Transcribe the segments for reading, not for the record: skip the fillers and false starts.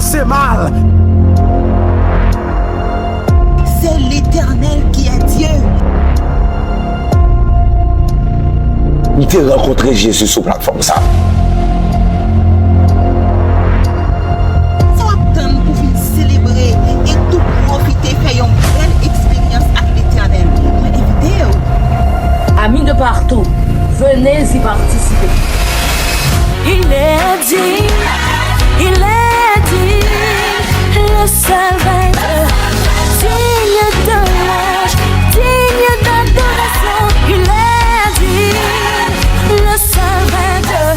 c'est mal. C'est l'Éternel qui est Dieu. Il t'a rencontré Jésus sur la plateforme ça. Ça va attendre pour venir célébrer et tout profiter, faire une belle expérience avec l'Éternel. Moi, invitez. Amis de partout, venez y participer. Il est dit, le seul vainqueur, digne de l'âge, digne d'adoration. Il est dit, le seul vainqueur.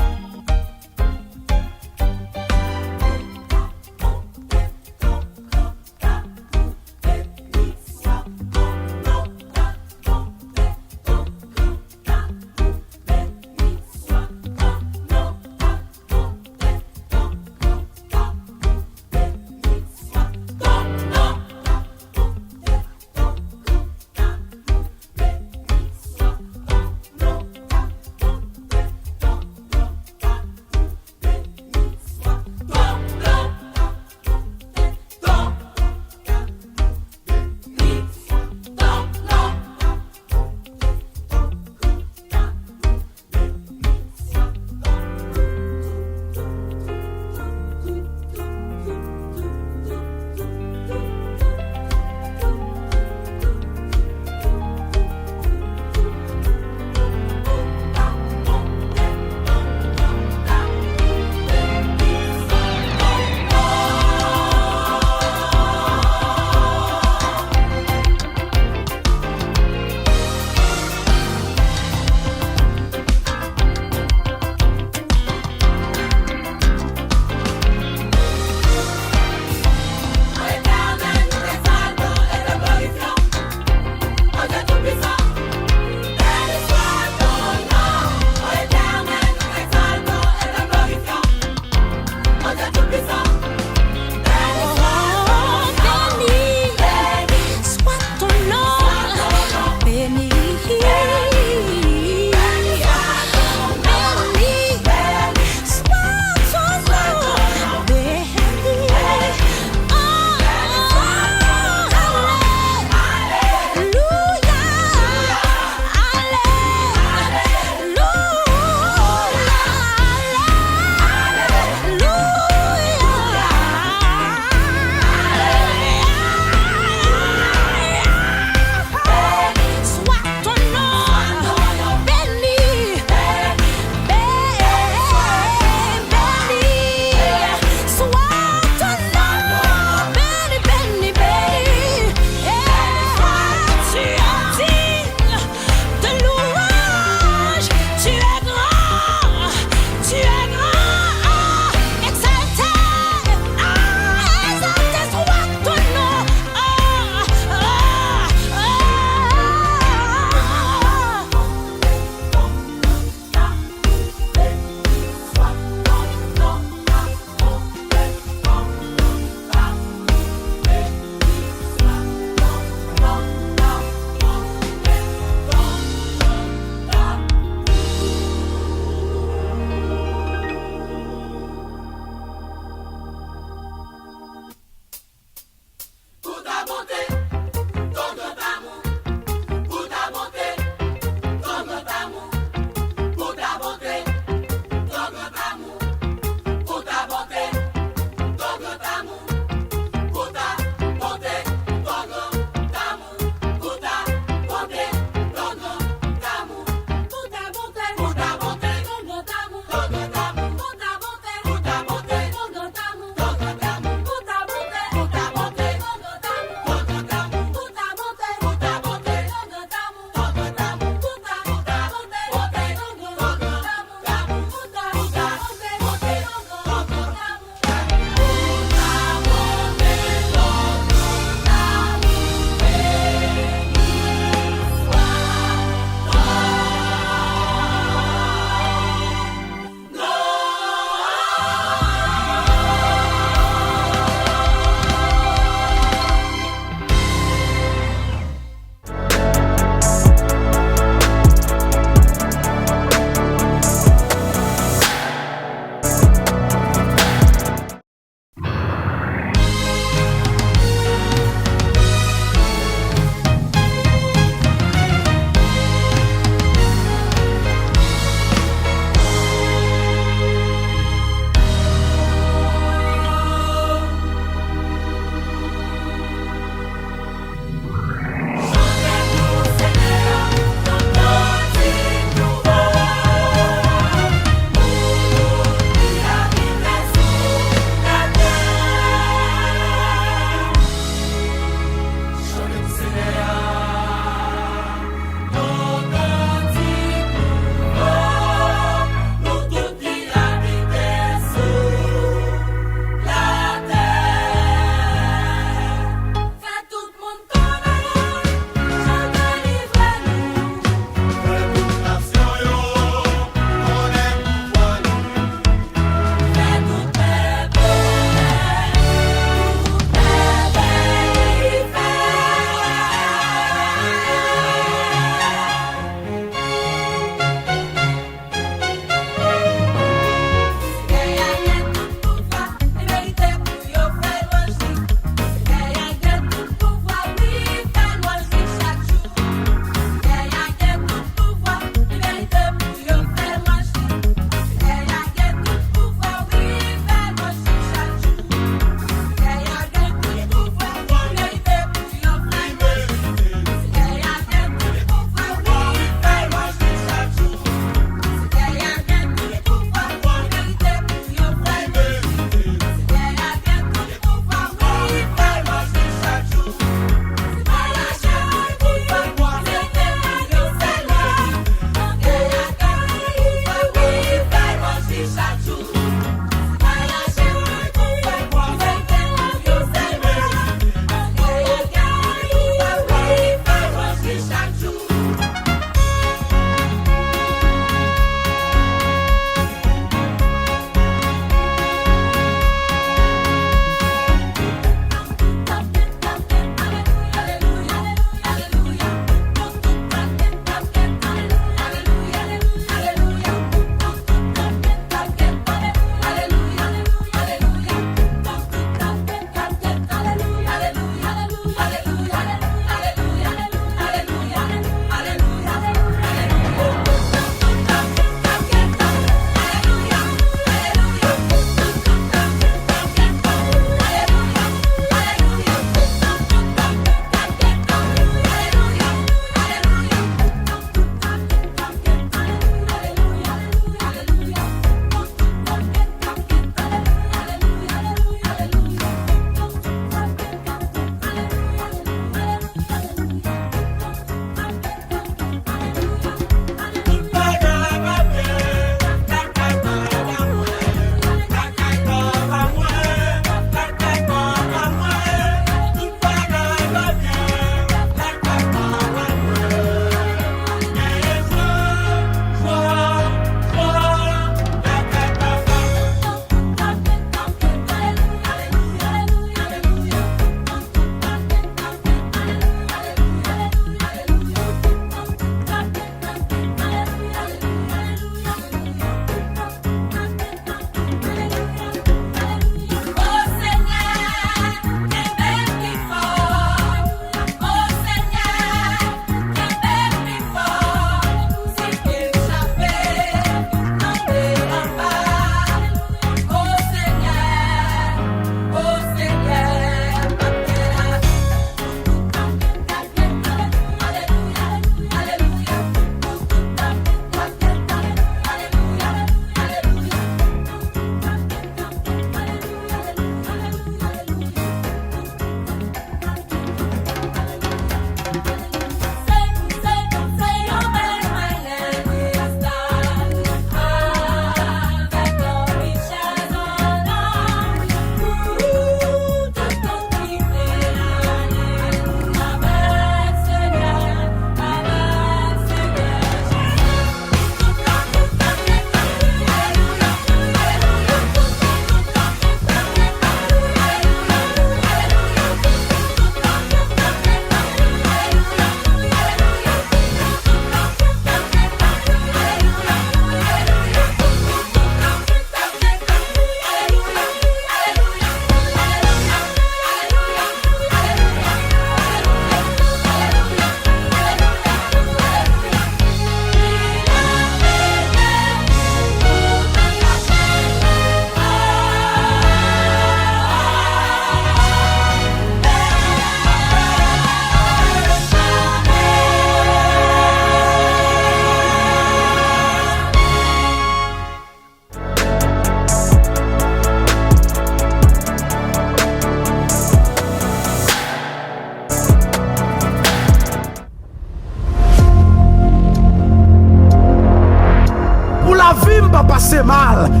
ça.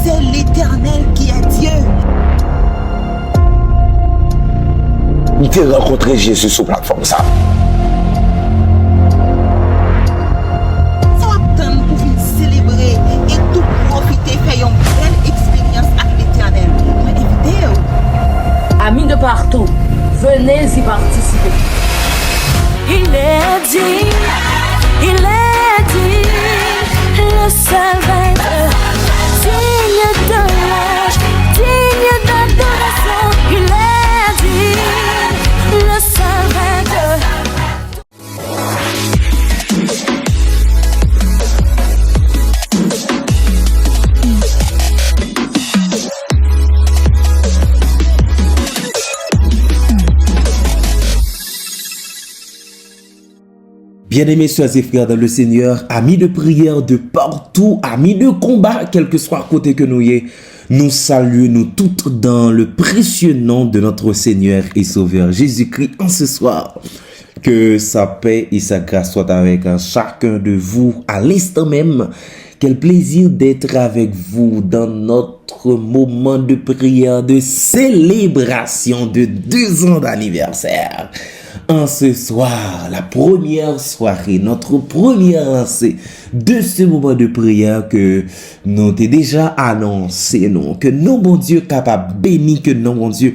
C'est l'Éternel qui est Dieu. Il fait rencontrer Jésus sur la plateforme ça. Ça va attendre pour venir célébrer et tout profiter, faire une belle expérience avec l'Éternel. Mais invitez-vous. Amis de partout, venez y participer. Il est dit, le seul vainqueur, digne de louange, digne d'adoration. Il est dit, le seul vainqueur. Bien-aimés sœurs et frères dans le Seigneur, amis de prière de partout, amis de combat, quel que soit côté que nous y est, nous saluons nous toutes dans le précieux nom de notre Seigneur et Sauveur Jésus-Christ en ce soir. Que sa paix et sa grâce soient avec chacun de vous à l'instant même. Quel plaisir d'être avec vous dans notre moment de prière, de célébration de 2 ans d'anniversaire. En ce soir, la première soirée, notre première lancée de ce moment de prière que nous t'ai déjà annoncé, non, que nos bon Dieu capable béni, que nos bon Dieu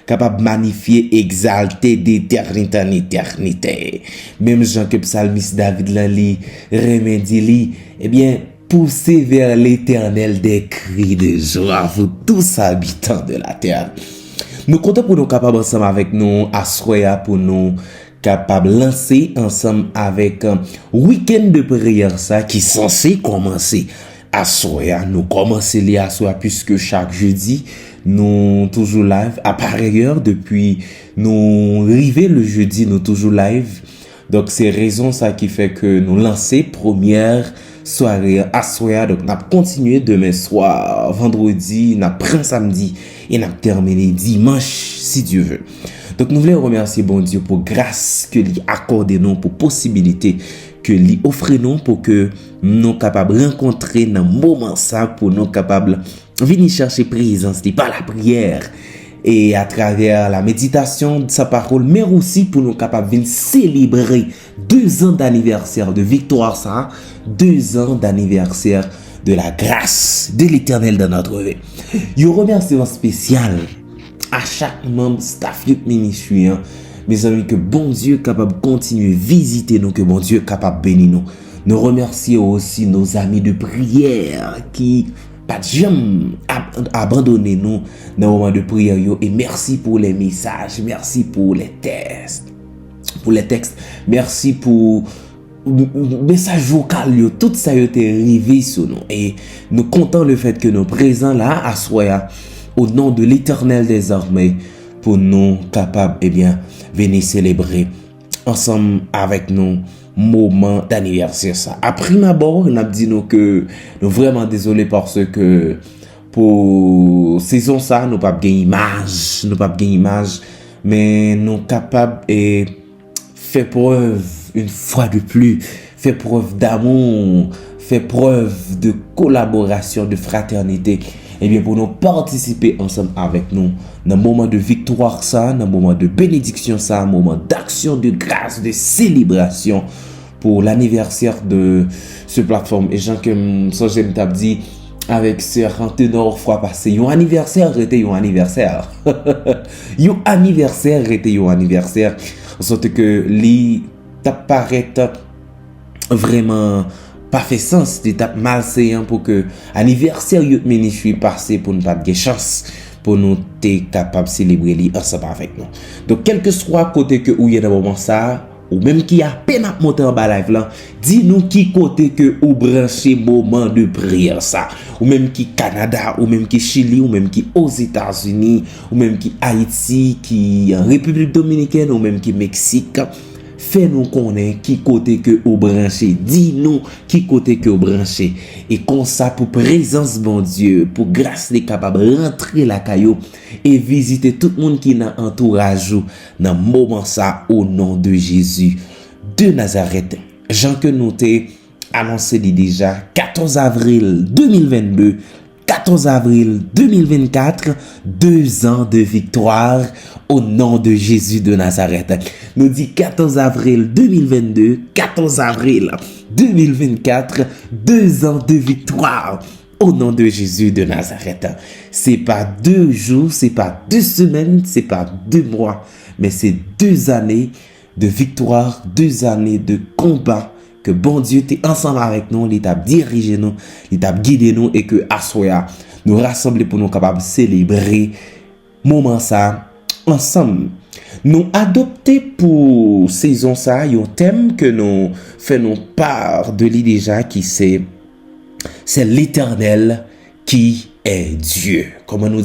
capable magnifier, exalter d'éternité en éternité. Même Jean que psalmiste David Lali, remédie li, eh bien, poussez vers l'Éternel des cris de joie, vous tous habitants de la terre. Nous comptons pour nous capables ensemble avec nous à Soya pour nous capables lancer ensemble avec un week-end de prière ça qui est censé commencer à Soya. Nous commençons les à Soya puisque chaque jeudi nous toujours live. À par ailleurs depuis nous arriver le jeudi nous toujours live. Donc c'est raison ça qui fait que nous lancer première soirée à Soya. Donc nous avons continué demain soir, vendredi, nous avons samedi et nous avons terminé dimanche si Dieu veut. Donc nous voulons remercier bon Dieu pour grâce que lui accorde nous, pour possibilité que lui offre nous pour que nous capables rencontrer dans moment ça, pour nous capables venir chercher présence par la prière et à travers la méditation de sa parole, mais aussi pour nous capables venir célébrer 2 ans d'anniversaire de victoire ça, 2 ans d'anniversaire de la grâce de l'Éternel dans notre vie. Un remerciement spécial à chaque membre staff Youth Ministry, hein. Mes amis, que bon Dieu capable de continuer à visiter nous, que bon Dieu capable de bénir nous. Nous remercions aussi nos amis de prière qui pas jamais abandonné nous dans le moment de prière yo. Et merci pour les messages, merci pour les textes, merci pour message vocal yo, tout ça yo été arrivé sur nous et nous comptons le fait que nous présents là à Soya au nom de l'Éternel des armées pour nous capables eh bien venir célébrer ensemble avec nous moment d'anniversaire ça. À prime abord, on a dit nous que nous vraiment désolé parce que pour saison ça nous pas gagner image, mais nous capables et faire preuve une fois de plus, faire preuve d'amour, faire preuve de collaboration, de fraternité. Et bien pour nous participer ensemble avec nous dans un moment de victoire ça, dans un moment de bénédiction ça, un moment d'action de grâce, de célébration pour l'anniversaire de ce plateforme. Et Jean que ça j'aime t'as dit avec ce renteneur fois passé, un anniversaire était un anniversaire. Un anniversaire était un anniversaire. En sorte que li t'apparaît vraiment pas fait sens, d'étape malséant pour que anniversaire Youth Ministry passé pour nous pas de chance pour nous être capable de célébrer li ensemble avec nous. Donc quel que soit côté que ou y a dans moment ça ou même qui a peine à monter en bas live là, dis-nous qui côté que ou brancher moment de prière ça, ou même qui Canada, ou même qui Chili, ou même qui aux États-Unis, ou même qui Haïti, qui en République Dominicaine, ou même qui Mexique. Fais-nous connaître qui côté que ou branché. Dis-nous qui côté que ou branché. Et comme ça, pour présence bon Dieu, pour grâce les capables rentrer la caillou et visiter tout le monde qui n'a entourage dans le moment ça au nom de Jésus de Nazareth. Jean que nous t'ai annoncé déjà 14 avril 2022, 14 avril 2024, 2 ans de victoire au nom de Jésus de Nazareth. Nous dit 14 avril 2022, 14 avril 2024, 2 ans de victoire au nom de Jésus de Nazareth. C'est pas 2 jours, c'est pas 2 semaines, c'est pas 2 mois, mais c'est 2 années de victoire, 2 années de combat que bon Dieu t'est ensemble avec nous, il t'a dirigé nous, il t'a guidé nous et que à soya nous rassembler pour nous capables de célébrer moment ça ensemble. Nous adopter pour saison ça un thème que nous faisons part de lui déjà qui c'est l'Éternel qui est Dieu. Comment nous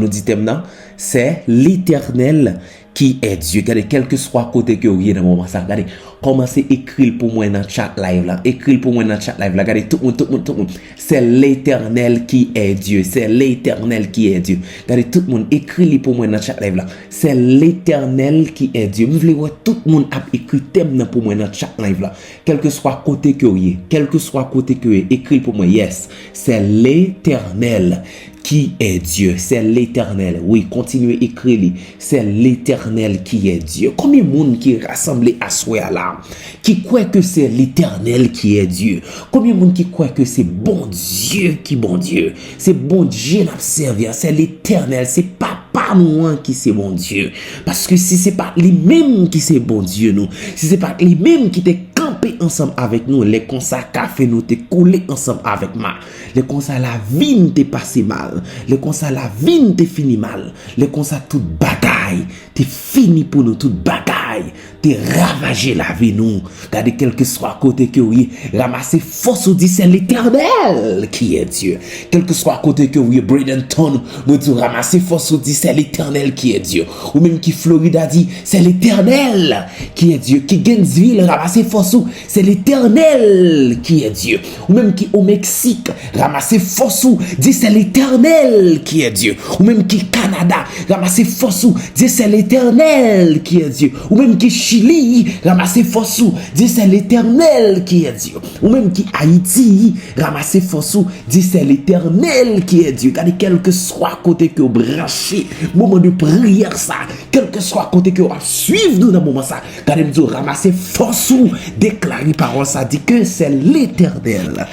dit thème là? C'est l'Éternel qui est Dieu. Regardez, quel que soit côté que vous êtes dans le moment ça, regardez, commencez à écrire pour moi dans le chat live là. Écrire pour moi dans le chat live là. Regardez, tout le monde. C'est l'Éternel qui est Dieu. C'est l'Éternel qui est Dieu. Regardez, tout le monde, écrire pour moi dans le chat live là. C'est l'Éternel qui est Dieu. Vous voulez voir tout le monde a écrit thème pour moi dans le chat live là. Quel que soit côté que vous êtes, quel que soit côté que vous êtes, écrire pour moi, yes. C'est l'Éternel qui est Dieu. C'est l'Éternel. Oui, continuez à écrire. C'est l'Éternel qui est Dieu. Combien de monde qui est rassemblé à soi là, qui croit que c'est l'Éternel qui est Dieu? Combien de monde qui croit que c'est bon Dieu qui est bon Dieu? C'est bon Dieu n'a servi. C'est l'Éternel. C'est pas moi qui c'est bon Dieu. Parce que si c'est pas lui-même qui c'est bon Dieu, nous, si c'est pas lui-même qui t'est campé ensemble avec nous, les constats café nous t'es collé ensemble avec moi, les constats la vie nous t'est passé mal, les constats la vie nous t'est fini mal, les constats toute bagaille t'es fini pour nous, toute bagaille t'es ravagé la vie nous. Regardez quel que soit côté que oui, ramasser force ou dit c'est l'Éternel qui est Dieu. Quel que soit côté que oui, Bradenton nous dit ramasser force ou dit c'est l'Éternel qui est Dieu. Ou même qui Florida dit c'est l'Éternel qui est Dieu. Qui Gainesville ramasser force ou c'est l'Éternel qui est Dieu. Ou même qui au Mexique ramasser force ou dit c'est l'Éternel qui est Dieu. Ou même qui Canada ramasser force ou dit c'est l'Éternel qui est Dieu. Ou même qui Chili ramasser force ou dit c'est l'Éternel qui est Dieu. Ou même qui Haïti ramasser force ou dit c'est l'Éternel qui est Dieu. Regardez quel que soit côté que vous branchez, moment de prière ça, quel que soit côté que vous suivez nous dans le moment ça, regardez nous ramasser force ou déclarer parole ça dit que c'est l'Éternel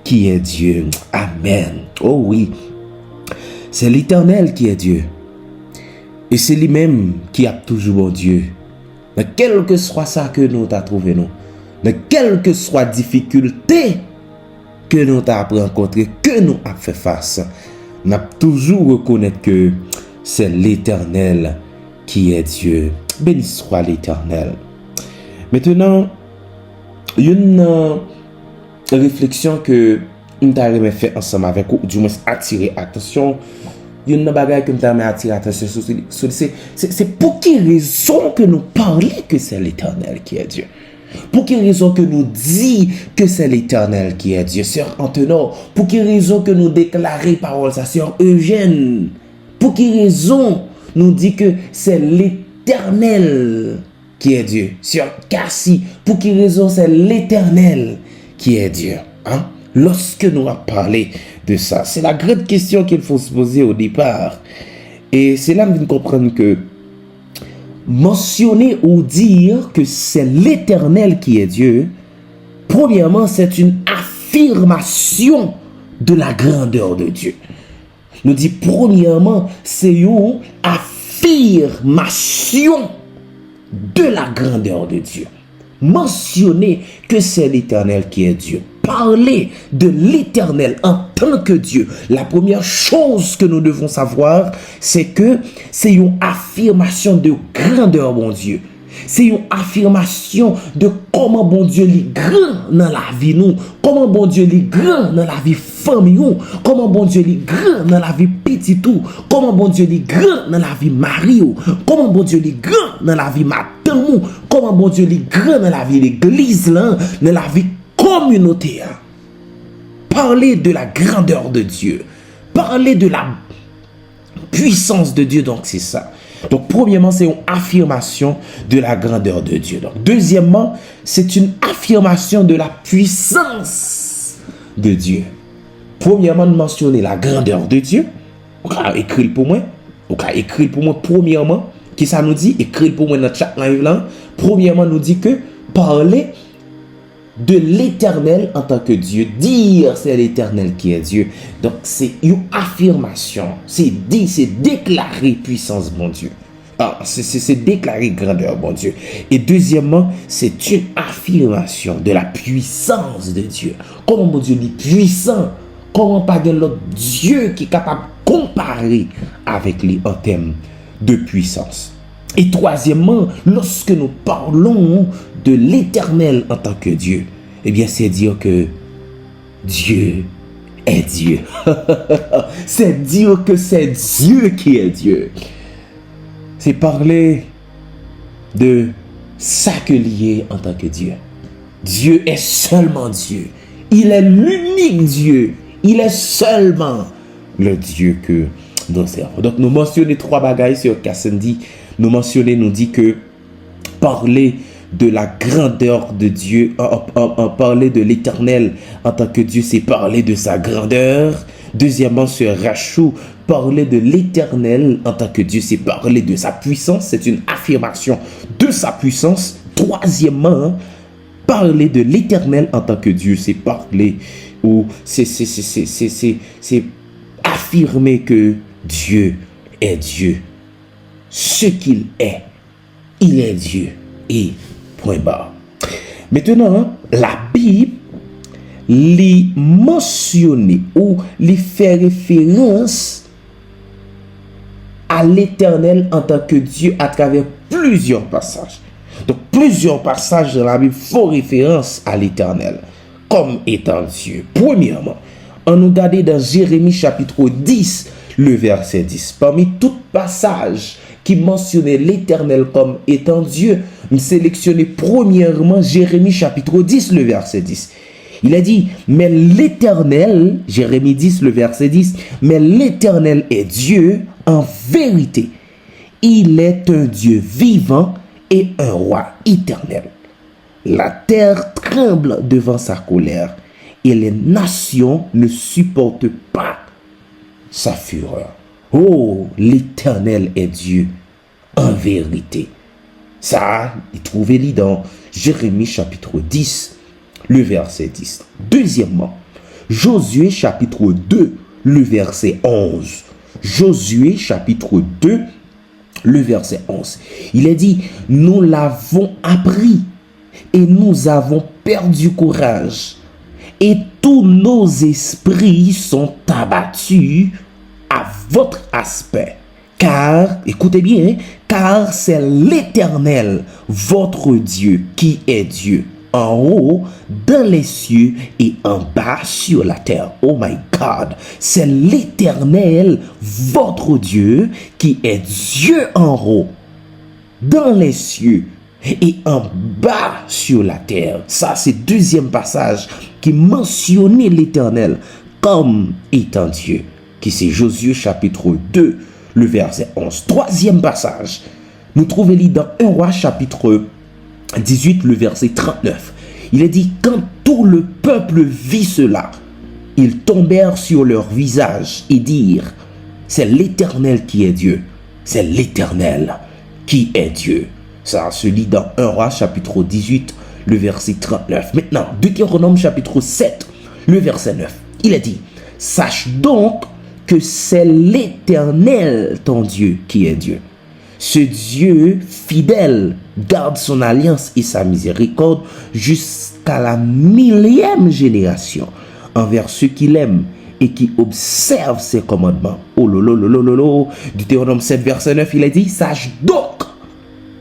qui est Dieu. Amen. Oh oui. C'est l'Éternel qui est Dieu. Et c'est lui-même qui a toujours bon Dieu. Mais quel que soit ça que nous t'as trouvé nous, mais quelle que soit difficulté que nous t'as rencontré, que nous a fait face, nous avons toujours reconnaître que c'est l'Éternel qui est Dieu. Béni soit l'Éternel. Maintenant, une réflexion que nous avons fait ensemble avec vous, du moins attirer attention. Il y a une bagaille que nous avons attiré attention. C'est pour quelle raison que nous parlons que c'est l'Éternel qui est Dieu? Pour quelle raison que nous disons que c'est l'Éternel qui est Dieu? Sœur Antenor, pour quelle raison que nous déclarons parole ça? Sœur Eugène, pour quelle raison nous dit que c'est l'Éternel qui est Dieu? Sœur Cassie, pour quelle raison c'est l'Éternel qui est Dieu? Hein? Lorsque nous avons parlé de ça, c'est la grande question qu'il faut se poser au départ. Et c'est là que nous comprenons que mentionner ou dire que c'est l'Éternel qui est Dieu, premièrement, c'est une affirmation de la grandeur de Dieu. Nous dit premièrement, c'est une affirmation de la grandeur de Dieu. Mentionner que c'est l'Éternel qui est Dieu. Parler de l'Éternel en tant que Dieu. La première chose que nous devons savoir, c'est que c'est une affirmation de grandeur, mon Dieu. C'est une affirmation de comment bon Dieu est grand dans la vie nous, comment bon Dieu est grand dans la vie famille nous, comment bon Dieu est grand dans la vie petit tout, comment bon Dieu est grand dans la vie mari ou, comment bon Dieu est grand dans la vie matin ou, comment bon Dieu est grand dans la vie l'église là, dans la vie communautaire. Parler de la grandeur de Dieu, parler de la puissance de Dieu, donc c'est ça. Donc, premièrement, c'est une affirmation de la grandeur de Dieu. Donc, deuxièmement, c'est une affirmation de la puissance de Dieu. Premièrement, de mentionner la grandeur de Dieu. On va écrire pour moi. On va écrire pour moi, premièrement, qui ça nous dit? Écrire pour moi dans chaque live là. Premièrement, nous dit que parler de l'éternel en tant que Dieu. Dire c'est l'éternel qui est Dieu. Donc, c'est une affirmation. C'est dit, c'est déclarer puissance, mon Dieu. C'est déclarer grandeur, mon Dieu. Et deuxièmement, c'est une affirmation de la puissance de Dieu. Comment mon Dieu dit puissant? Comment pas de l'autre Dieu qui est capable de comparer avec lui en termes de puissance? Et troisièmement, lorsque nous parlons de l'éternel en tant que Dieu, eh bien, c'est dire que Dieu est Dieu. C'est dire que c'est Dieu qui est Dieu. C'est parler de ça que lié en tant que Dieu. Dieu est seulement Dieu. Il est l'unique Dieu. Il est seulement le Dieu que nous servons. Donc, nous mentionnons trois bagailles sur Cassandi. Nous mentionnons, nous dit que parler de la grandeur de Dieu, parler de l'éternel en tant que Dieu, c'est parler de sa grandeur. Deuxièmement, sur Rachou, parler de l'éternel en tant que Dieu, c'est parler de sa puissance. C'est une affirmation de sa puissance. Troisièmement, parler de l'éternel en tant que Dieu, c'est parler ou c'est affirmer que Dieu est Dieu. Ce qu'il est, il est Dieu. Et point barre. Maintenant, la Bible les mentionner ou les faire référence à l'éternel en tant que Dieu à travers plusieurs passages. Donc, plusieurs passages de la Bible font référence à l'éternel comme étant Dieu. Premièrement, on nous regarde dans Jérémie chapitre 10, le verset 10. Parmi tout passage qui mentionnait l'éternel comme étant Dieu, nous sélectionnons premièrement Jérémie chapitre 10, le verset 10. Il a dit, mais l'éternel, Jérémie 10, le verset 10, mais l'éternel est Dieu en vérité. Il est un Dieu vivant et un roi éternel. La terre tremble devant sa colère et les nations ne supportent pas sa fureur. Oh, l'éternel est Dieu en vérité. Ça, il trouvait dans Jérémie chapitre 10, le verset 10. Deuxièmement, Josué chapitre 2, le verset 11. Josué chapitre 2, le verset 11. Il est dit, nous l'avons appris et nous avons perdu courage et tous nos esprits sont abattus à votre aspect. Car, écoutez bien, car c'est l'Éternel, votre Dieu, qui est Dieu, en haut, dans les cieux et en bas sur la terre. Oh my God, c'est l'Éternel, votre Dieu, qui est Dieu en haut, dans les cieux et en bas sur la terre. Ça, c'est le deuxième passage qui mentionnait l'Éternel comme étant Dieu, qui c'est Josué chapitre 2, le verset 11. Troisième passage, nous trouvons dans 1 Roi chapitre 18, le verset 39. Il est dit, quand tout le peuple vit cela, ils tombèrent sur leur visage et dirent, c'est l'Éternel qui est Dieu. C'est l'Éternel qui est Dieu. Ça se lit dans 1 Roi chapitre 18, le verset 39. Maintenant, Deutéronome chapitre 7, le verset 9. Il a dit, sache donc que c'est l'Éternel ton Dieu qui est Dieu. Ce Dieu fidèle garde son alliance et sa miséricorde jusqu'à la 1000e génération envers ceux qui l'aiment et qui observent ses commandements. Oh lolo. Deutéronome 7 verset 9, il a dit, sache donc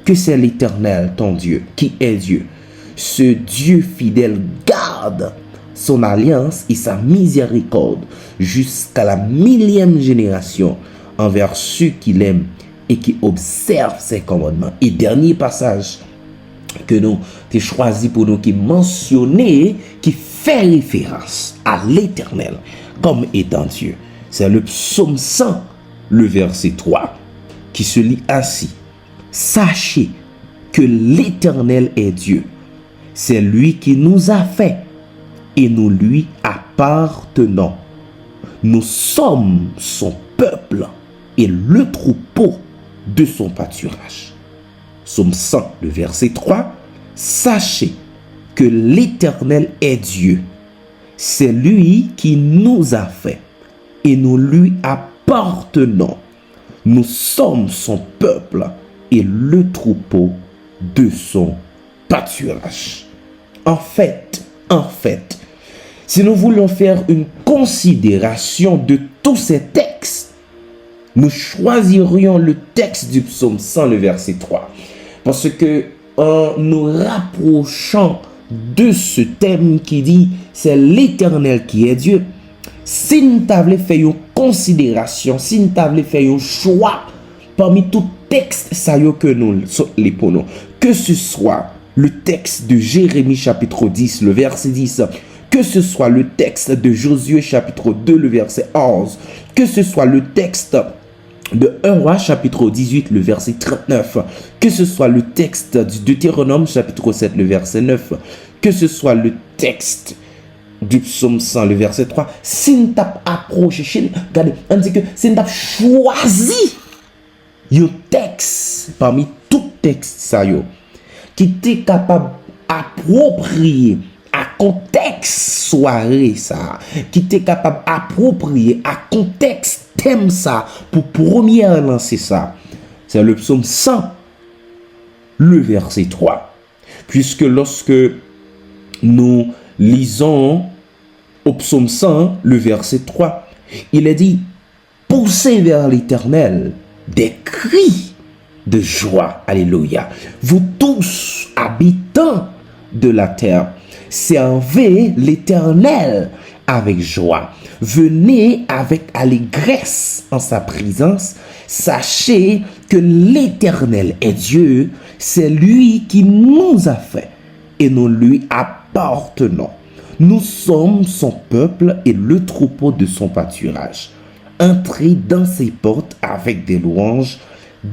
que c'est l'Éternel ton Dieu qui est Dieu. Ce Dieu fidèle garde son alliance et sa miséricorde jusqu'à la 1000e génération envers ceux qui l'aiment et qui observent ses commandements. Et dernier passage que nous avons choisi pour nous, qui mentionné, qui fait référence à l'Éternel comme étant Dieu. C'est le psaume 100, le verset 3. qui se lit ainsi. Sachez que l'Éternel est Dieu. C'est lui qui nous a fait et nous lui appartenons. Nous sommes son peuple et le troupeau de son pâturage. Psaume 100, le verset 3. Sachez que l'Éternel est Dieu. C'est lui qui nous a fait et nous lui appartenons. Nous sommes son peuple et le troupeau de son pâturage. En fait, si nous voulons faire une considération de tous ces textes, nous choisirions le texte du psaume 100, le verset 3. Parce que en nous rapprochant de ce thème qui dit c'est l'Éternel qui est Dieu, si nous t'avons fait une considération, si nous t'avons fait un choix parmi tout texte que nous les prenons, que ce soit le texte de Jérémie chapitre 10, le verset 10, que ce soit le texte de Josué chapitre 2, le verset 11, que ce soit le texte de 1 Roi chapitre 18, le verset 39, que ce soit le texte du Deutéronome chapitre 7, le verset 9, que ce soit le texte du psaume 100, le verset 3, si nous t'avons approché, regardez, on dit que si nous t'avons choisi un texte parmi tout texte ça yo, qui était capable d'approprier à contexte soirée ça, qui était capable d'approprier à contexte thème ça, pour première lancer ça, c'est le psaume 100, le verset 3. Puisque lorsque nous lisons au psaume 100, le verset 3, il est dit, poussez vers l'Éternel des cris de joie. Alléluia. Vous tous, habitants de la terre, servez l'Éternel avec joie. Venez avec allégresse en sa présence. Sachez que l'Éternel est Dieu. C'est lui qui nous a fait et nous lui appartenons. Nous sommes son peuple et le troupeau de son pâturage. Entrez dans ses portes avec des louanges,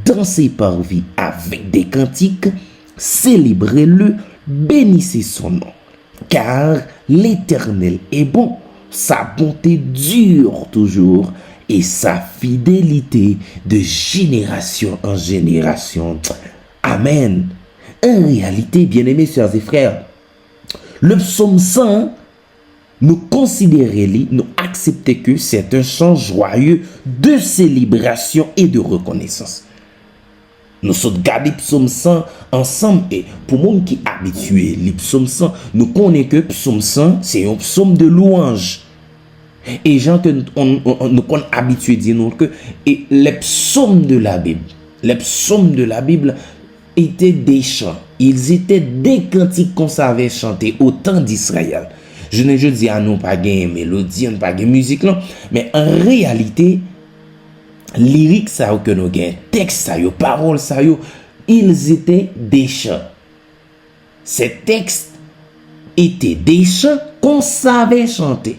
dans ses parvis avec des cantiques, célébrez-le, bénissez son nom. Car l'Éternel est bon, sa bonté dure toujours et sa fidélité de génération en génération. Amen. En réalité, bien-aimés sœurs et frères, le psaume 100, nous considérons, nous acceptons que c'est un chant joyeux de célébration et de reconnaissance. Nous sommes gardés psaume 100 ensemble et pour monde qui est habitué, les psaume 100, nous connaissons que psaume 100, c'est un psaume de louange. Et gens que nous sommes habitués à dire que et les psaumes de la Bible étaient des chants. Ils étaient des cantiques qu'on savait chanter au temps d'Israël. Je ne dis à nous pas de mélodie, pas de musique, non. Mais en réalité, lyrique ça que nous gagnons, texte ça yo, paroles ça yo, ils étaient des chants. Ces textes étaient des chants qu'on savait chanter.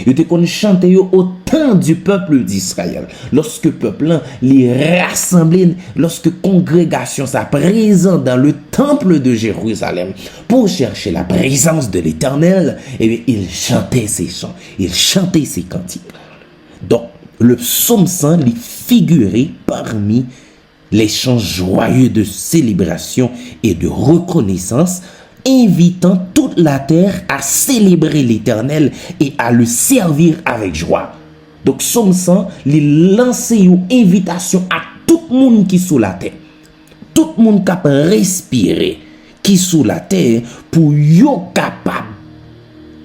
Ils étaient qu'on chantait au temps du peuple d'Israël. Lorsque le peuple les rassemblait, lorsque congrégation ça présente dans le temple de Jérusalem pour chercher la présence de l'Éternel, et bien ils chantaient ces chants, ils chantaient ces cantiques. Donc le psaume 100 les figurait parmi les chants joyeux de célébration et de reconnaissance, invitant toute la terre à célébrer l'Éternel et à le servir avec joie. Donc psaume 100 les lançait une invitation à tout le monde qui est sous la terre, tout le monde qui peut respirer, qui est sous la terre, pour yo capable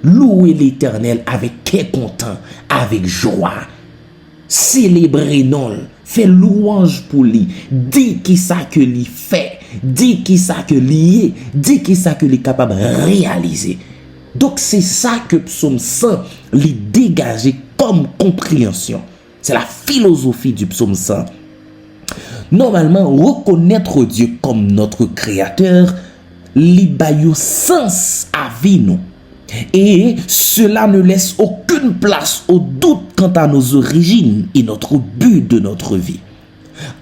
louer l'Éternel avec cœur content, avec joie. Célébrer non, fait louange pour lui, dit qui ça que lui fait, dit qui ça que lui est, dit qui ça que lui est capable de réaliser. Donc c'est ça que psaume 100 lui dégageait comme compréhension. C'est la philosophie du psaume 100. Normalement, reconnaître Dieu comme notre créateur lui baille sens à vie nous. Et cela ne laisse aucune place au doute quant à nos origines et notre but de notre vie.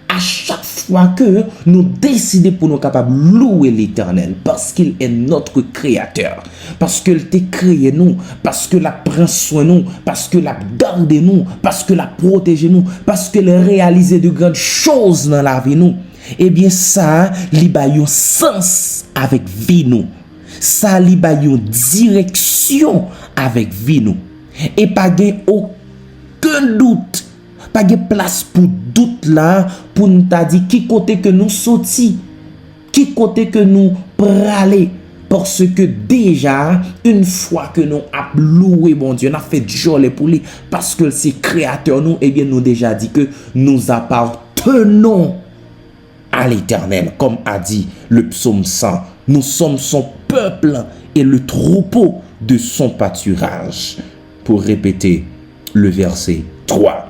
À chaque fois que nous décidons pour nous capables de louer l'Éternel, parce qu'il est notre créateur, parce qu'il t'a créé nous, parce que la prend soin nous, parce que la garde nous, parce que la protège nous, parce que la réalise de grandes choses dans la vie nous, eh bien ça, li ba yon sens avec vie nous. Ça li ba yon direction avec vie nous. Et pas gen aucun doute, pas gen place pour doute là, pour nous ta dit qui côté que nous sorti, qui côté que nous praler. Parce que déjà, une fois que nous avons loué bon Dieu, nous avons fait jolie pour lui, parce que c'est créateur nous, eh bien nous déjà dit que nous appartenons à l'Éternel, comme a dit le psaume 100. Nous sommes son peuple et le troupeau de son pâturage. Pour répéter le verset 3.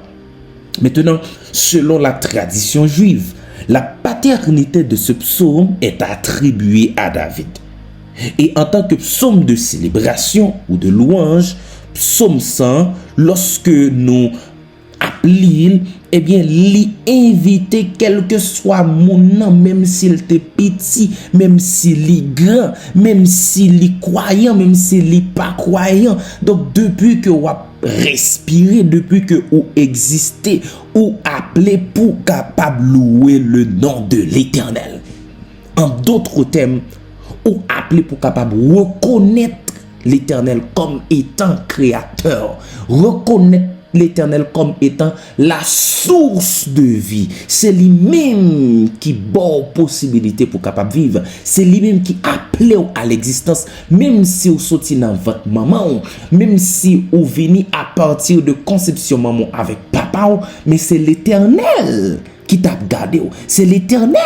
Maintenant, selon la tradition juive, la paternité de ce psaume est attribuée à David. Et en tant que psaume de célébration ou de louange, psaume 100, lorsque nous appelons, eh bien, l'y inviter quel que soit mon nom, même s'il était petit, même s'il est grand, même s'il est croyant, même s'il n'est pas croyant. Donc, depuis que vous respirez, depuis que vous existez, vous appelez pour capable louer le nom de l'Éternel. En d'autres termes, ou appelé pour capable reconnaître l'Éternel comme étant créateur, reconnaître l'Éternel comme étant la source de vie. C'est lui-même qui donne possibilité pour capable vivre. C'est lui-même qui appelle à l'existence, même si vous sortez dans votre maman, même si vous venez à partir de conception maman avec papa, mais c'est l'Éternel qui t'a gardé. C'est l'Éternel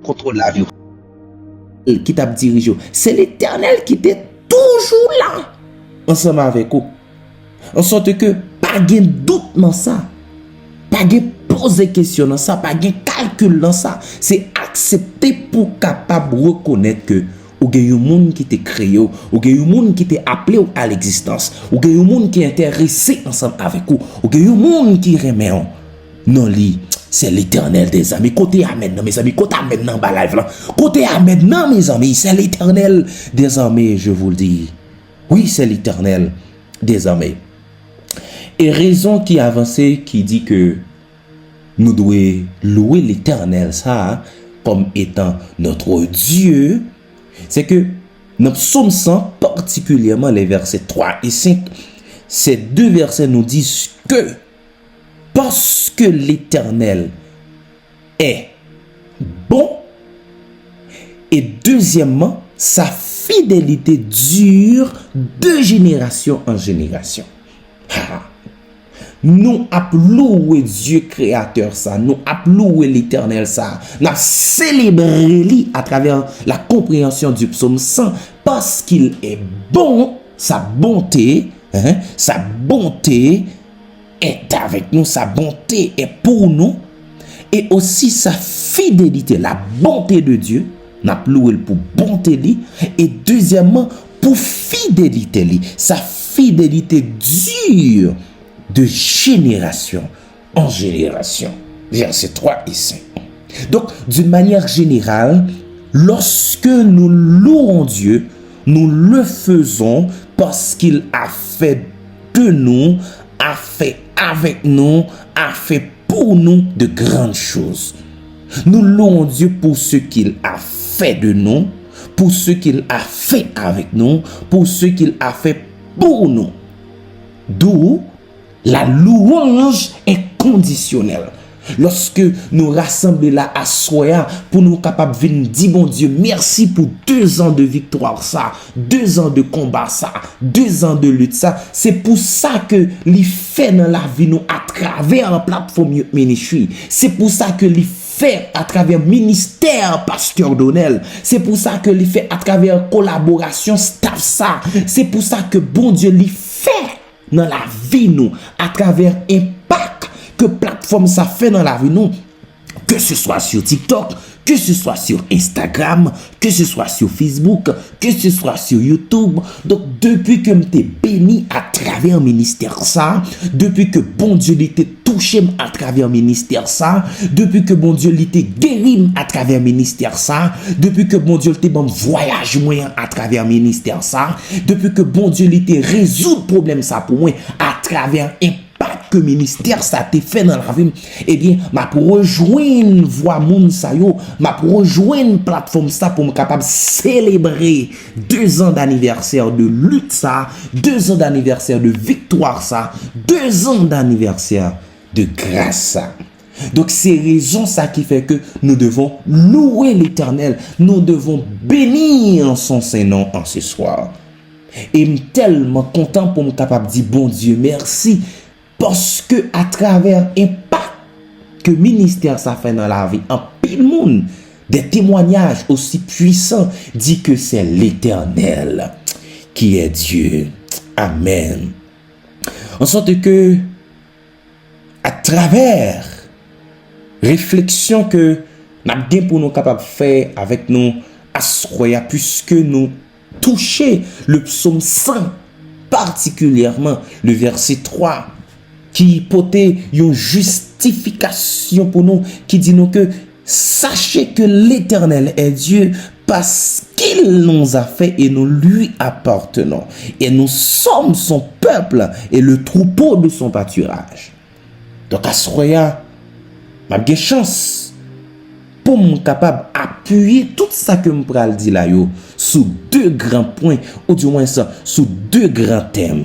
qui contrôle la vie, qui t'a dirigé. C'est l'Éternel qui était toujours là ensemble avec vous. En sorte que pas de doute dans ça, pas de poser question dans ça, pas de calcul dans ça. C'est accepter pour capable reconnaître que ou gen yon monde qui t'est créé, ou gen yon monde qui t'est appelé à l'existence, ou gen yon monde qui est intéressé ensemble avec vous, ou gen yon monde qui remet on. Non li, c'est l'Éternel des amis. Côté Amen, non mes amis, côté Amen dans ba live là. Côté Amen non mes amis, c'est l'Éternel des amis, je vous le dis. Oui, c'est l'Éternel des amis. Et raison qui avancée qui dit que nous devons louer l'Éternel ça comme étant notre Dieu, c'est que dans Psaume 100, particulièrement les versets 3 et 5, ces deux versets nous disent que parce que l'Éternel est bon, et deuxièmement, sa fidélité dure de génération en génération. Nous appelons loué Dieu créateur ça, nous appelons loué l'Éternel ça, nous célébrons lui à travers la compréhension du psaume 100 parce qu'il est bon, sa bonté est avec nous, sa bonté est pour nous et aussi sa fidélité, la bonté de Dieu, nous appelons loué pour bonté lui et deuxièmement pour fidélité lui, sa fidélité dure de génération en génération. Versets 3 et 5. Donc, d'une manière générale, lorsque nous louons Dieu, nous le faisons parce qu'il a fait de nous, a fait avec nous, a fait pour nous de grandes choses. Nous louons Dieu pour ce qu'il a fait de nous, pour ce qu'il a fait avec nous, pour ce qu'il a fait pour nous. D'où la louange est conditionnelle. Lorsque nous rassemblons là à soi pour nous capables de venir dire bon Dieu merci pour 2 ans de victoire ça, 2 ans de combat ça, 2 ans de lutte ça, c'est pour ça que les fait dans la vie nous à travers la plateforme ministry, c'est pour ça que les fait à travers ministère Pasteur Donnel, c'est pour ça que les fait à travers collaboration staff ça, c'est pour ça que bon Dieu les fait dans la vie nous à travers impact que plateforme ça fait dans la vie nous, que ce soit sur TikTok, que ce soit sur Instagram, que ce soit sur Facebook, que ce soit sur YouTube. Donc, depuis que m'te béni à travers ministère ça, depuis que bon Dieu l'était touché à travers ministère ça, depuis que bon Dieu l'était guéri à travers ministère ça, depuis que bon Dieu l'était bon voyage moyen à travers ministère ça, depuis que bon Dieu l'était résoudre problème ça pour moi à travers que ministère ça t'est fait dans la vie, eh bien, m'a pour rejoindre voix moun sa yo, m'a pour rejoindre plateforme ça pour me capable célébrer 2 ans d'anniversaire de lutte ça, 2 ans d'anniversaire de victoire ça, 2 ans d'anniversaire de grâce ça. Donc c'est raison ça qui fait que nous devons louer l'Éternel, nous devons bénir son Saint-Nom en ce soir. Et je suis tellement content pour me capable de dire bon Dieu merci. Parce que à travers l'impact que le ministère ça fait dans la vie, en pile monde, des témoignages aussi puissants dit que c'est l'Éternel qui est Dieu. Amen. En sorte que à travers réflexion que nous avons pour nous capables de faire avec nous assoya puisque nous toucher le psaume 100 particulièrement le verset 3 qui portait une justification pour nous, qui dit nous que sachez que l'Éternel est Dieu parce qu'il nous a fait et nous lui appartenons. Et nous sommes son peuple et le troupeau de son pâturage. Donc à ce moment-là, j'ai chance pour me capable appuyer tout ça que je pral dire là yo sous 2 grands points ou du moins ça sous 2 grands thèmes.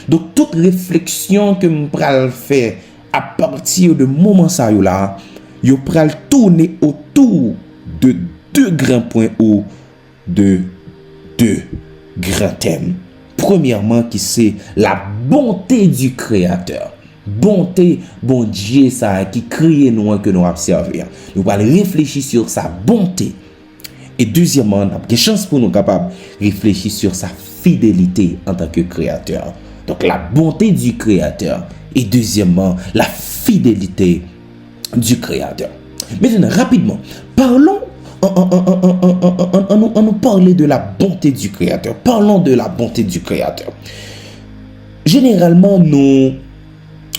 Donc toute réflexion que je pral faire à partir de moment ça yo là, yo pral tourner autour de 2 grands points ou de 2 grands thèmes. Premièrement qui c'est la bonté du Créateur. Bonté, bon Dieu ça qui crée nous que nous observer. Nous allons réfléchir sur sa bonté. Et deuxièmement, on a des chances pour nous capables de réfléchir sur sa fidélité en tant que créateur. Donc la bonté du créateur et deuxièmement la fidélité du créateur. Maintenant rapidement, parlons on nous parler de la bonté du créateur. Parlons de la bonté du créateur. Généralement nous